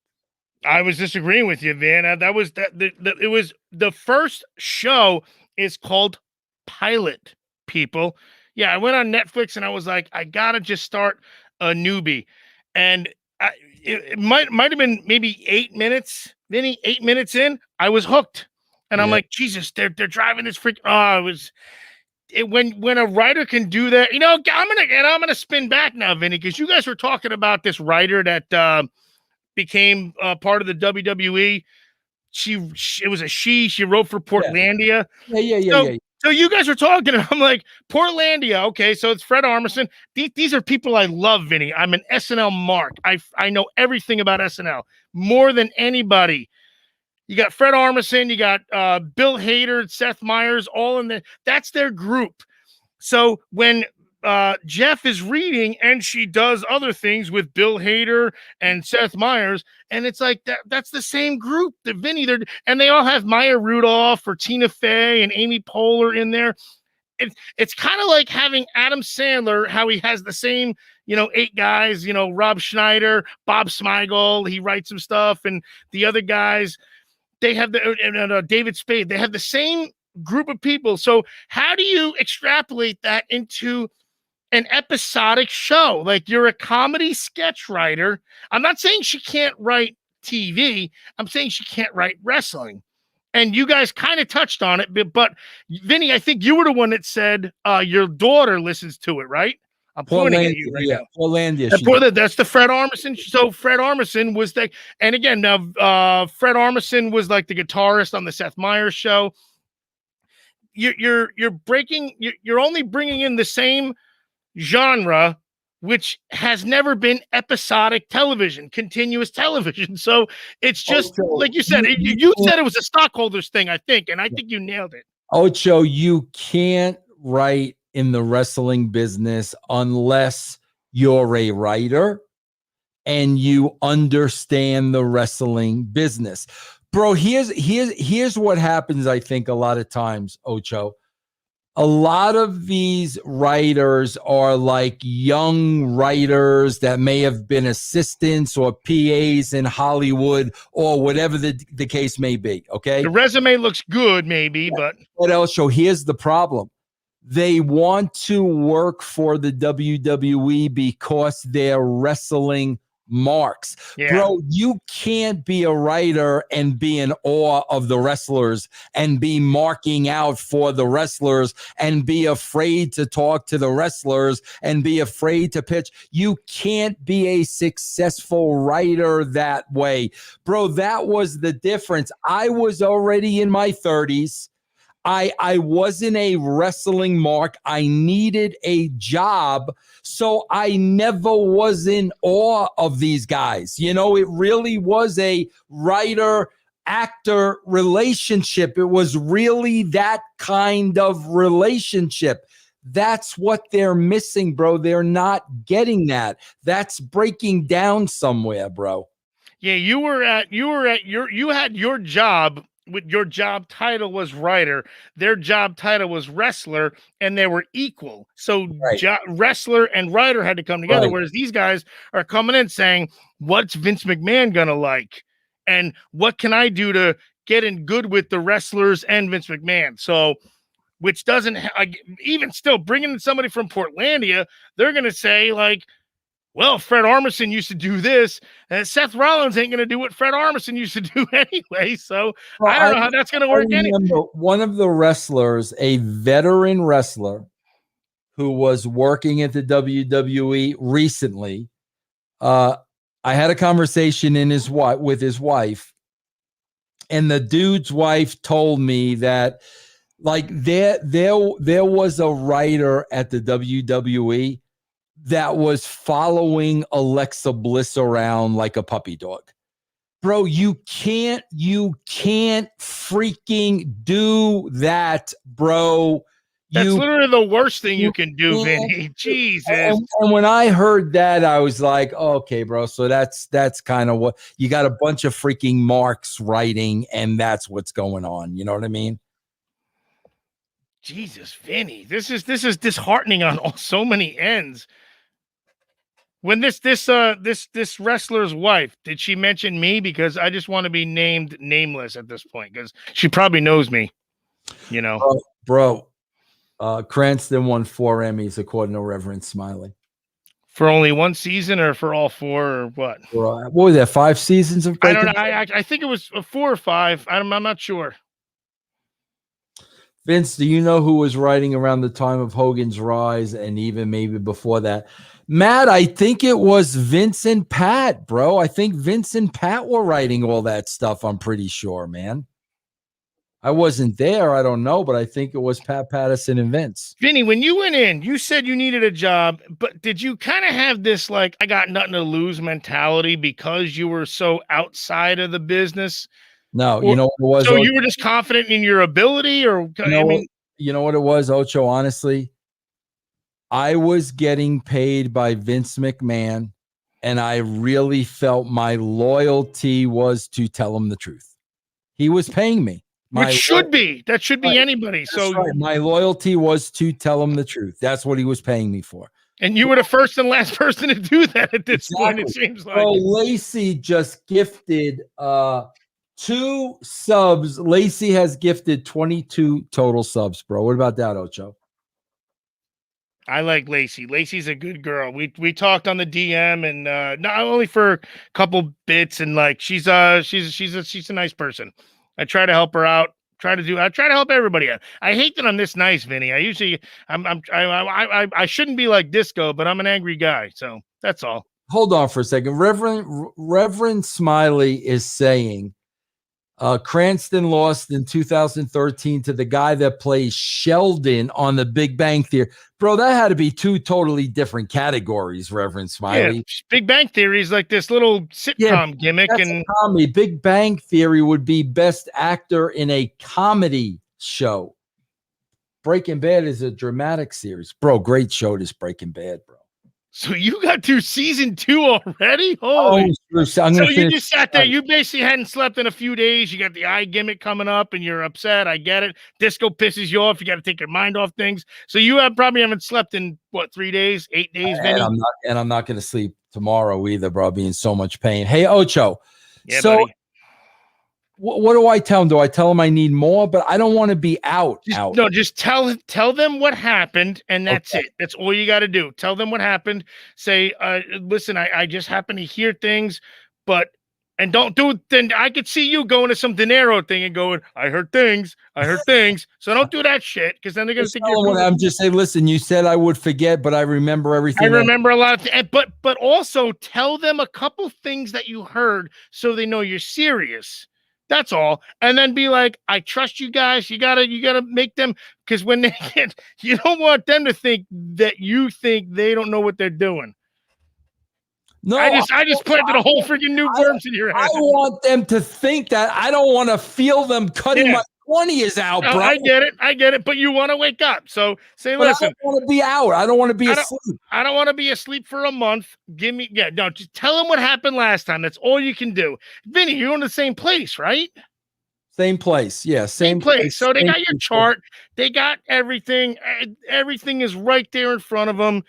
I was disagreeing with you, Van. That was it was the first show is called Pilot, people. Yeah, I went on Netflix and I was like, I gotta just start a newbie. And I, it might have been maybe 8 minutes, Vinny, 8 minutes in, I was hooked. And I'm Yeah. like, Jesus, they're driving this freak. Oh, it was when a writer can do that, I'm gonna spin back now, Vinny, because you guys were talking about this writer that became part of the WWE. It was a she wrote for Yeah. Portlandia. Yeah. So you guys are talking, and I'm like, Portlandia. Okay, so it's Fred Armisen. These are people I love, Vinny. I'm an SNL mark. I know everything about SNL more than anybody. You got Fred Armisen, you got Bill Hader, Seth Meyers, all in that's their group. So when Jeff is reading and she does other things with Bill Hader and Seth Meyers, and it's like that's the same group that Vinny, and they all have Maya Rudolph or Tina Fey and Amy Poehler in there. It's kind of like having Adam Sandler, how he has the same, 8 guys, Rob Schneider, Bob Smigel, he writes some stuff, and the other guys, they have David Spade, they have the same group of people. So how do you extrapolate that into an episodic show? Like, you're a comedy sketch writer. I'm not saying she can't write TV. I'm saying she can't write wrestling. And you guys kind of touched on it, but Vinny, I think you were the one that said your daughter listens to it, right? I'm pointing at you right now. Portlandia. That's the Fred Armisen. So Fred Armisen was and again, now Fred Armisen was like the guitarist on the Seth Meyers show. You're only bringing in the same genre, which has never been episodic television, continuous television. So it's just like you said. You said it was a stockholders thing, I think, and I think you nailed it. Ocho, you can't write in the wrestling business unless you're a writer and you understand the wrestling business. Bro, here's what happens, I think, a lot of times, Ocho. A lot of these writers are like young writers that may have been assistants or PAs in Hollywood or whatever the case may be, okay? The resume looks good, maybe, but... What else? So here's the problem. They want to work for the WWE because they're wrestling marks. Yeah. Bro, you can't be a writer and be in awe of the wrestlers and be marking out for the wrestlers and be afraid to talk to the wrestlers and be afraid to pitch. You can't be a successful writer that way. Bro, that was the difference. I was already in my 30s. I wasn't a wrestling mark. I needed a job. So I never was in awe of these guys. It really was a writer-actor relationship. It was really that kind of relationship. That's what they're missing, bro. They're not getting that. That's breaking down somewhere, bro. Yeah, you had your job. With your job title was writer, their job title was wrestler, and they were equal. So Right. Wrestler and writer had to come together. Right. Whereas these guys are coming in saying, "What's Vince McMahon gonna like, and what can I do to get in good with the wrestlers and Vince McMahon?" So, which doesn't even still bringing in somebody from Portlandia, they're gonna say like, well, Fred Armisen used to do this, and Seth Rollins ain't going to do what Fred Armisen used to do anyway. So I don't know how that's going to work. One of the wrestlers, a veteran wrestler who was working at the WWE recently, I had a conversation with his wife, and the dude's wife told me that like there was a writer at the WWE that was following Alexa Bliss around like a puppy dog. Bro, you can't freaking do that, bro. That's literally the worst thing you can do, Vinny. Jesus. And when I heard that, I was like, okay, bro. So that's kind of what you got, a bunch of freaking marks writing, and that's what's going on. You know what I mean? Jesus, Vinny. This is disheartening on so many ends. When this wrestler's wife, did she mention me? Because I just want to be named nameless at this point because she probably knows me. You know, bro. Cranston won 4 Emmys according to Reverend Smiley. For only one season, or for all 4, or what? What was that? 5 seasons of Breaking Bad? I don't know. I think it was 4 or 5. I'm not sure. Vince, do you know who was writing around the time of Hogan's rise and even maybe before that? Matt, I think it was Vince and Pat, bro. I think Vince and Pat were writing all that stuff. I'm pretty sure, man. I wasn't there. I don't know, but I think it was Pat Patterson and Vince. Vinny, when you went in, you said you needed a job, but did you kind of have this, like, I got nothing to lose mentality because you were so outside of the business? No, you know what it was? So you were just confident in your ability, or you know what it was, Ocho? Honestly, I was getting paid by Vince McMahon, and I really felt my loyalty was to tell him the truth. He was paying me. That should be anybody. So right. My loyalty was to tell him the truth. That's what he was paying me for. And you were the first and last person to do that at this point, it seems like. So Lacey just gifted 2 subs. Lacey has gifted 22 total subs, bro. What about that, Ocho? I like Lacey. Lacey's a good girl. We talked on the DM, and not only for a couple bits, and like she's a nice person. I try to help her out. I try to help everybody out. I hate that I'm this nice, Vinny. I shouldn't be like Disco, but I'm an angry guy. So that's all. Hold on for a second. Reverend Smiley is saying Cranston lost in 2013 to the guy that plays Sheldon on The Big Bang Theory. Bro, that had to be 2 totally different categories, Reverend Smiley. Yeah, Big Bang Theory is like this little sitcom gimmick. And comedy. Big Bang Theory would be best actor in a comedy show. Breaking Bad is a dramatic series. Bro, great show, this Breaking Bad, bro. So you got to season 2 already? Holy! So you just sat there. You basically hadn't slept in a few days. You got the eye gimmick coming up, and you're upset. I get it. Disco pisses you off. You got to take your mind off things. So you probably haven't slept in 3 days, 8 days, Vinny? And I'm not going to sleep tomorrow either, bro. I'll be in so much pain. Hey, Ocho. Yeah, so buddy. What do I tell him? Do I tell him I need more? But I don't want to be out. No, just tell them what happened, and that's it. That's all you got to do. Tell them what happened. Say, listen, I just happen to hear things, and don't do it. Then I could see you going to some dinero thing and going, I heard things. So don't do that shit, because then they're going to think you're. I'm just saying, listen, you said I would forget, but I remember everything. I remember a lot of things, but also tell them a couple things that you heard so they know you're serious. That's all. And then be like, I trust you guys. You gotta make them, because when they get, you don't want them to think that you think they don't know what they're doing. No, I just planted a whole freaking new worms in your head. I want them to think that. I don't want to feel them cutting my 20s out, bro. I get it. But you want to wake up. So say, listen. I don't want to be out. I don't want to be asleep. I don't want to be asleep for a month. Just tell them what happened last time. That's all you can do. Vinny, you're in the same place, right? Same place. Yeah, same place. So they got your chart. They got everything. Everything is right there in front of them.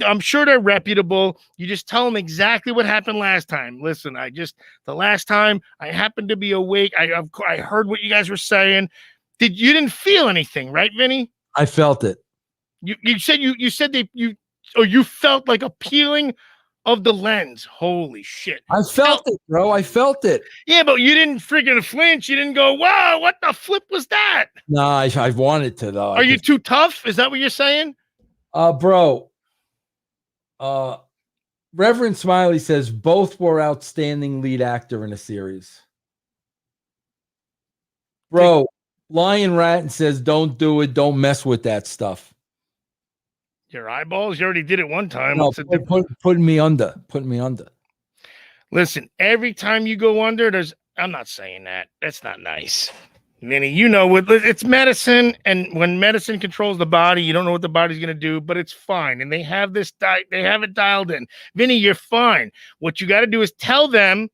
I'm sure they're reputable. You just tell them exactly what happened last time. Listen, the last time I happened to be awake. I heard what you guys were saying. You didn't feel anything, right, Vinny? I felt it. You said you felt like a peeling of the lens. Holy shit. I felt it, bro. I felt it. Yeah, but you didn't freaking flinch. You didn't go, wow, what the flip was that? No, I wanted to, though. Are you too tough? Is that what you're saying? Bro. Reverend Smiley says both were outstanding lead actor in a series. Bro, Lion Ratton says don't do it. Don't mess with that stuff. Your eyeballs? You already did it one time. No, putting me under. Listen, every time you go under, I'm not saying that. That's not nice. Vinny, you know, it's medicine, and when medicine controls the body, you don't know what the body's going to do, but it's fine. And they have they have it dialed in. Vinny, you're fine. What you got to do is tell them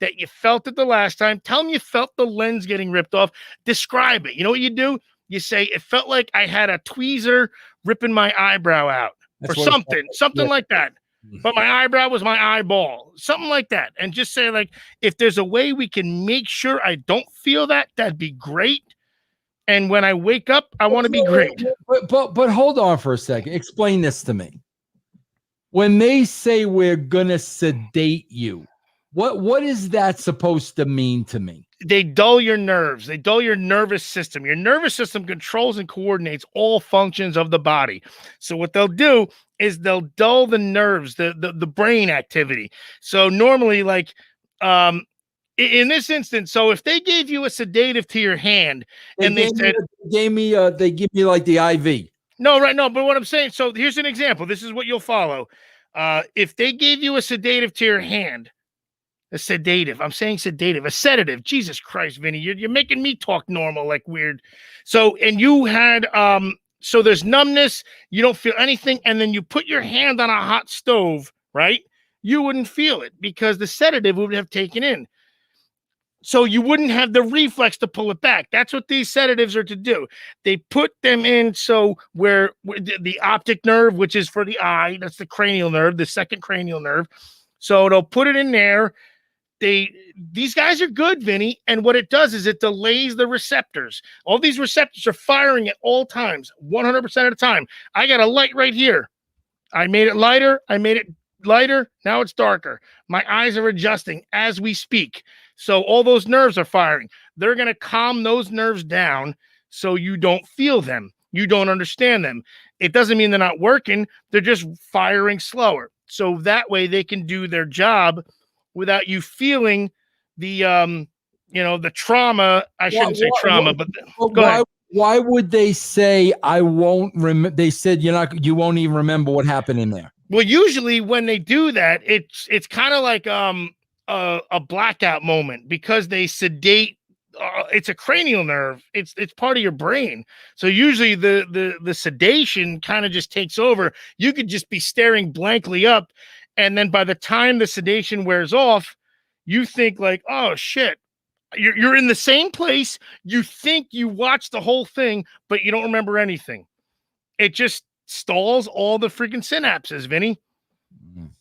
that you felt it the last time. Tell them you felt the lens getting ripped off. Describe it. You know what you do? You say, it felt like I had a tweezer ripping my eyebrow out, or something like that. but my eyebrow was my eyeball, something like that. And just say, like, if there's a way we can make sure I don't feel that, that'd be great. And when I wake up, I want to be great. But hold on for a second. Explain this to me. When they say we're gonna sedate you, what is that supposed to mean to me? They dull your nerves. They dull your nervous system. Your nervous system controls and coordinates all functions of the body. So what they'll do is they'll dull the nerves, the brain activity. So normally, like in this instance, so if they gave you a sedative to your hand and they give me like the IV. No, right, no, but what I'm saying, so here's an example. This is what you'll follow. If they gave you a sedative to your hand, a sedative. I'm saying sedative, a sedative. Jesus Christ, Vinny, you're making me talk normal, like weird. So, and you had, so there's numbness, you don't feel anything, and then you put your hand on a hot stove, right? You wouldn't feel it because the sedative would have taken in. So you wouldn't have the reflex to pull it back. That's what these sedatives are to do. They put them in so where the optic nerve, which is for the eye, that's the cranial nerve, the second cranial nerve. So they'll put it in there. These guys are good, Vinny, and what it does is it delays the receptors. All these receptors are firing at all times, 100% of the time. I got a light right here. I made it lighter. I made it lighter. Now it's darker. My eyes are adjusting as we speak. So all those nerves are firing. They're going to calm those nerves down so you don't feel them. You don't understand them. It doesn't mean they're not working. They're just firing slower. So that way they can do their job without you feeling the the trauma. I shouldn't say trauma, but go ahead. Why would they say I won't remember? They said you won't even remember what happened in there. Well, usually when they do that, it's kind of like a blackout moment because they sedate. It's a cranial nerve. It's part of your brain. So usually the sedation kind of just takes over. You could just be staring blankly up. And then by the time the sedation wears off, you think like, oh shit, you're in the same place. You think you watched the whole thing, but you don't remember anything. It just stalls all the freaking synapses, Vinny.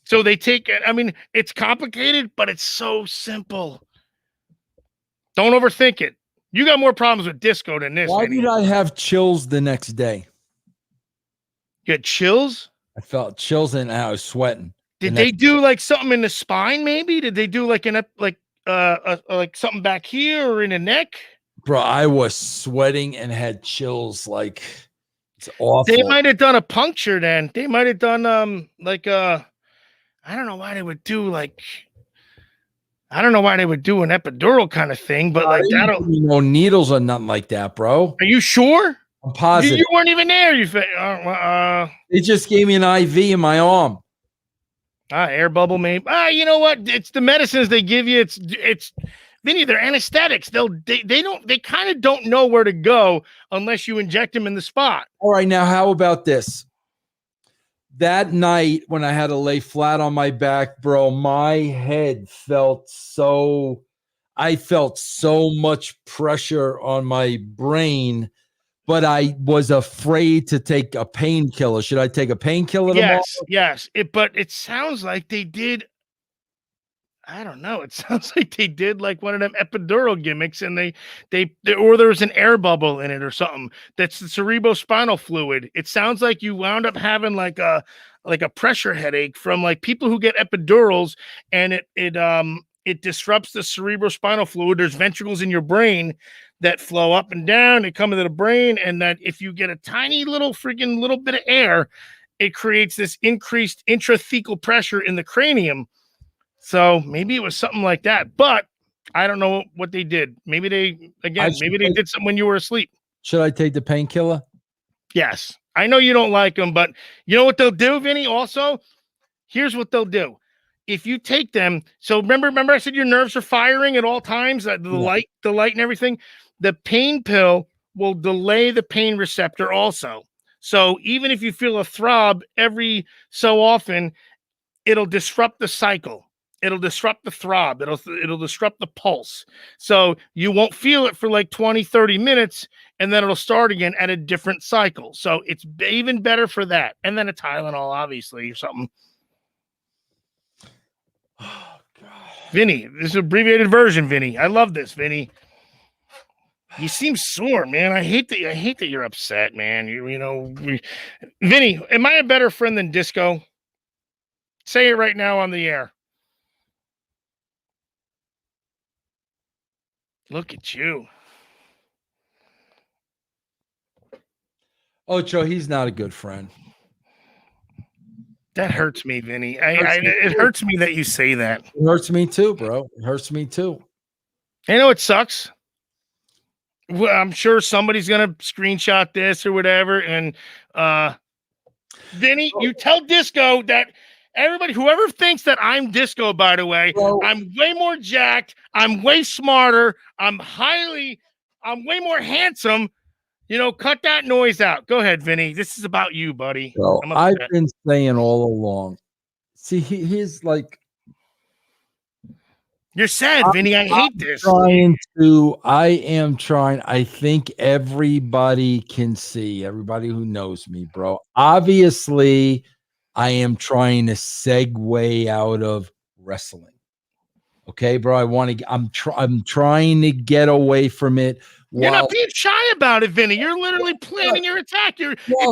So they take it. I mean, it's complicated, but it's so simple. Don't overthink it. You got more problems with disco than this. Why did I have chills the next day? You had chills? I felt chills and I was sweating. Did they do like something in the spine? Maybe did they do like like something back here or in the neck? Bro, I was sweating and had chills. Like it's awful. They might have done a puncture then. They might have done I don't know why they would do I don't know why they would do an epidural kind of thing, but like that'll needles or nothing like that, bro. Are you sure? I'm positive. You weren't even there. They just gave me an IV in my arm. Air bubble, maybe. You know what? It's the medicines they give you. It's Vinny, they're anesthetics. They kind of don't know where to go unless you inject them in the spot. All right, now how about this? That night when I had to lay flat on my back, bro, my head felt I felt so much pressure on my brain, but I was afraid to take a painkiller. Should I take a painkiller tomorrow? Yes. But it sounds like they did. I don't know. It sounds like they did like one of them epidural gimmicks, and they or there was an air bubble in it or something. That's the cerebrospinal fluid. It sounds like you wound up having like a pressure headache from like people who get epidurals, and it disrupts the cerebrospinal fluid. There's ventricles in your brain that flow up and down. They come into the brain, and that if you get a tiny little bit of air, it creates this increased intrathecal pressure in the cranium. So maybe it was something like that, but I don't know what they did. Maybe they did something when you were asleep. Should I take the painkiller? Yes. I know you don't like them, but you know what they'll do, Vinny? Also, here's what they'll do. If you take them, so remember I said your nerves are firing at all times, the light and everything. The pain pill will delay the pain receptor also. So even if you feel a throb every so often, it'll disrupt the cycle. It'll disrupt the throb. It'll disrupt the pulse. So you won't feel it for like 20, 30 minutes, and then it'll start again at a different cycle. So it's even better for that. And then a Tylenol, obviously, or something. Oh God. Vinny, this is an abbreviated version, Vinny. I love this, Vinny. You seem sore, man. I hate that you're upset, man. Vinny, am I a better friend than Disco? Say it right now on the air. Look at you. Ocho, he's not a good friend. That hurts me, Vinny. It hurts me that you say that. It hurts me too, bro. It hurts me too. I know it sucks. Well, I'm sure somebody's gonna screenshot this or whatever. And Vinny, you tell Disco that everybody, whoever thinks that I'm Disco, by the way, I'm way more jacked. I'm way smarter. I'm way more handsome. Cut that noise out. Go ahead, Vinny. This is about you, buddy. So I've been saying all along. See, he's like, you're sad, Vinny. I hate this. I am trying. I think everybody can see, everybody who knows me, bro. Obviously, I am trying to segue out of wrestling. Okay, bro. I'm trying to get away from it. You're not being shy about it, Vinny. You're literally planning your attack.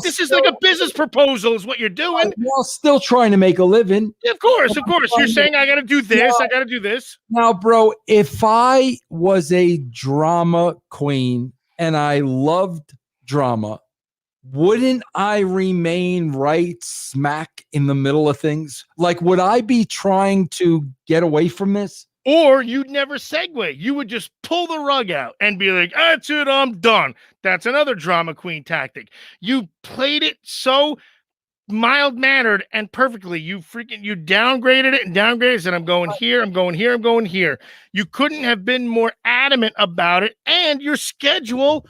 This is like a business proposal is what you're doing. While still trying to make a living. Yeah, of course. You're saying I got to do this. I got to do this. Now, bro, if I was a drama queen and I loved drama, wouldn't I remain right smack in the middle of things? Like, would I be trying to get away from this? Or you'd never segue. You would just pull the rug out and be like, that's it, I'm done. That's another drama queen tactic. You played it so mild-mannered and perfectly. You downgraded it and downgraded it. Said, I'm going here, I'm going here, I'm going here. You couldn't have been more adamant about it. And your schedule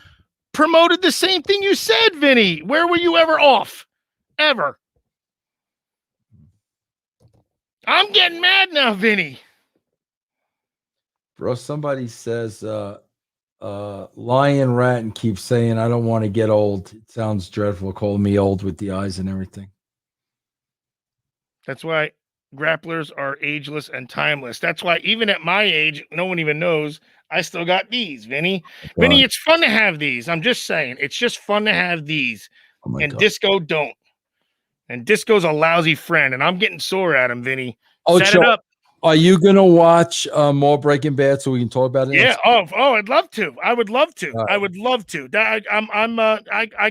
promoted the same thing you said, Vinny. Where were you ever off? Ever. I'm getting mad now, Vinny. Bro, somebody says Lion Rat and keeps saying, I don't want to get old. It sounds dreadful calling me old with the eyes and everything. That's why grapplers are ageless and timeless. That's why even at my age, no one even knows I still got these, Vinny. Vinny, it's fun to have these. I'm just saying. It's just fun to have these. And Disco don't. And Disco's a lousy friend, and I'm getting sore at him, Vinny. Set it up. Are you gonna watch more Breaking Bad so we can talk about it? Yeah. I'd love to. I would love to. I would love to. I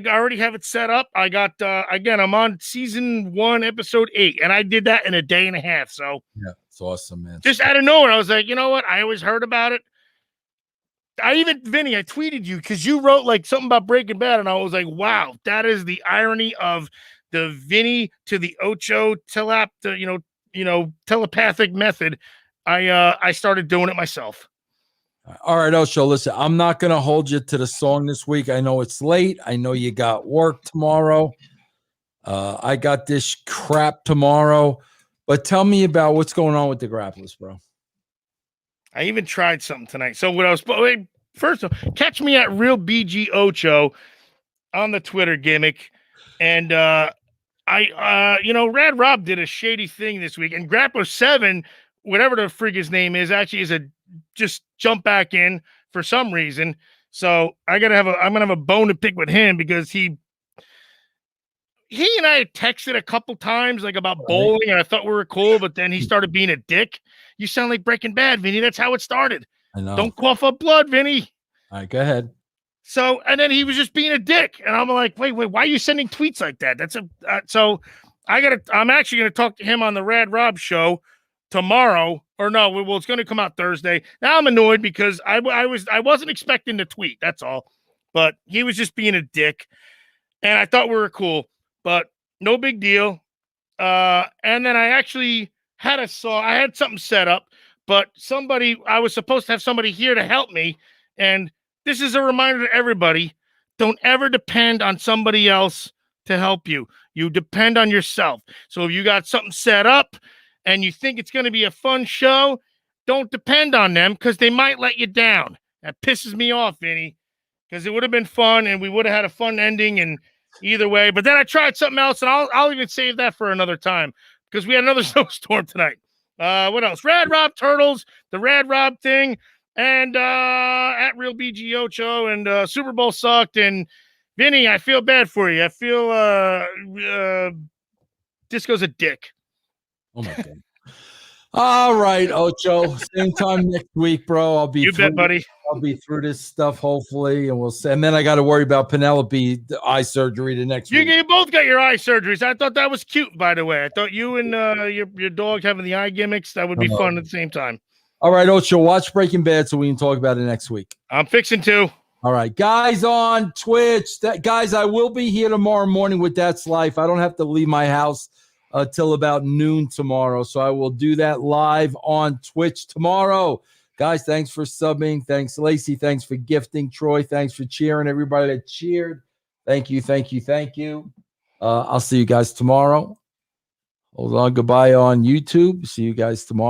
already have it set up. I got again. I'm on season 1, episode 8, and I did that in a day and a half. So yeah, it's awesome, man. Just out of nowhere, I was like, you know what? I always heard about it. Vinny, I tweeted you because you wrote like something about Breaking Bad, and I was like, wow, that is the irony of the Vinny to the Ocho telepathic method. I started doing it myself. All right, Ocho, listen, I'm not going to hold you to the song this week. I know it's late. I know you got work tomorrow. I got this crap tomorrow. But tell me about what's going on with the grapplers, bro. I even tried something tonight. So what I was first of all, catch me at Real BG Ocho on the Twitter gimmick. And Rad Rob did a shady thing this week, and Grappler 7, whatever the frig his name is, actually is just jump back in for some reason. So I'm gonna have a bone to pick with him because he and I texted a couple times like about bowling, and I thought we were cool, but then he started being a dick. You sound like Breaking Bad, Vinny. That's how it started. I know. Don't cough up blood, Vinny. All right, go ahead. So, and then he was just being a dick. And I'm like, wait, why are you sending tweets like that? I'm actually going to talk to him on the Rad Rob show tomorrow. Or no, well, it's going to come out Thursday. Now I'm annoyed because I wasn't expecting to tweet. That's all. But he was just being a dick. And I thought we were cool, but no big deal. And then I actually had something set up, but I was supposed to have somebody here to help me. And this is a reminder to everybody, don't ever depend on somebody else to help you. You depend on yourself. So if you got something set up and you think it's going to be a fun show, don't depend on them because they might let you down. That pisses me off, Vinny, because it would have been fun and we would have had a fun ending and either way. But then I tried something else, and I'll even save that for another time because we had another snowstorm tonight. What else? Rad Rob Turtles, the Rad Rob thing, and at Real BG Ocho, and Super Bowl sucked. And Vinny, I feel bad for you. I feel Disco's a dick. Oh my god. All right, Ocho. Same time next week, bro. I'll be You bet, buddy. I'll be through this stuff hopefully, and we'll see. And then I got to worry about Penelope eye surgery the next week. You both got your eye surgeries. I thought that was cute, by the way. I thought you and your dog having the eye gimmicks, that would be fun at the same time. All right, Ocho, watch Breaking Bad so we can talk about it next week. I'm fixing to. All right, guys on Twitch. Guys, I will be here tomorrow morning with That's Life. I don't have to leave my house till about noon tomorrow, so I will do that live on Twitch tomorrow. Guys, thanks for subbing. Thanks, Lacey. Thanks for gifting. Troy, thanks for cheering. Everybody that cheered, thank you, thank you, thank you. I'll see you guys tomorrow. Hold on. Goodbye on YouTube. See you guys tomorrow.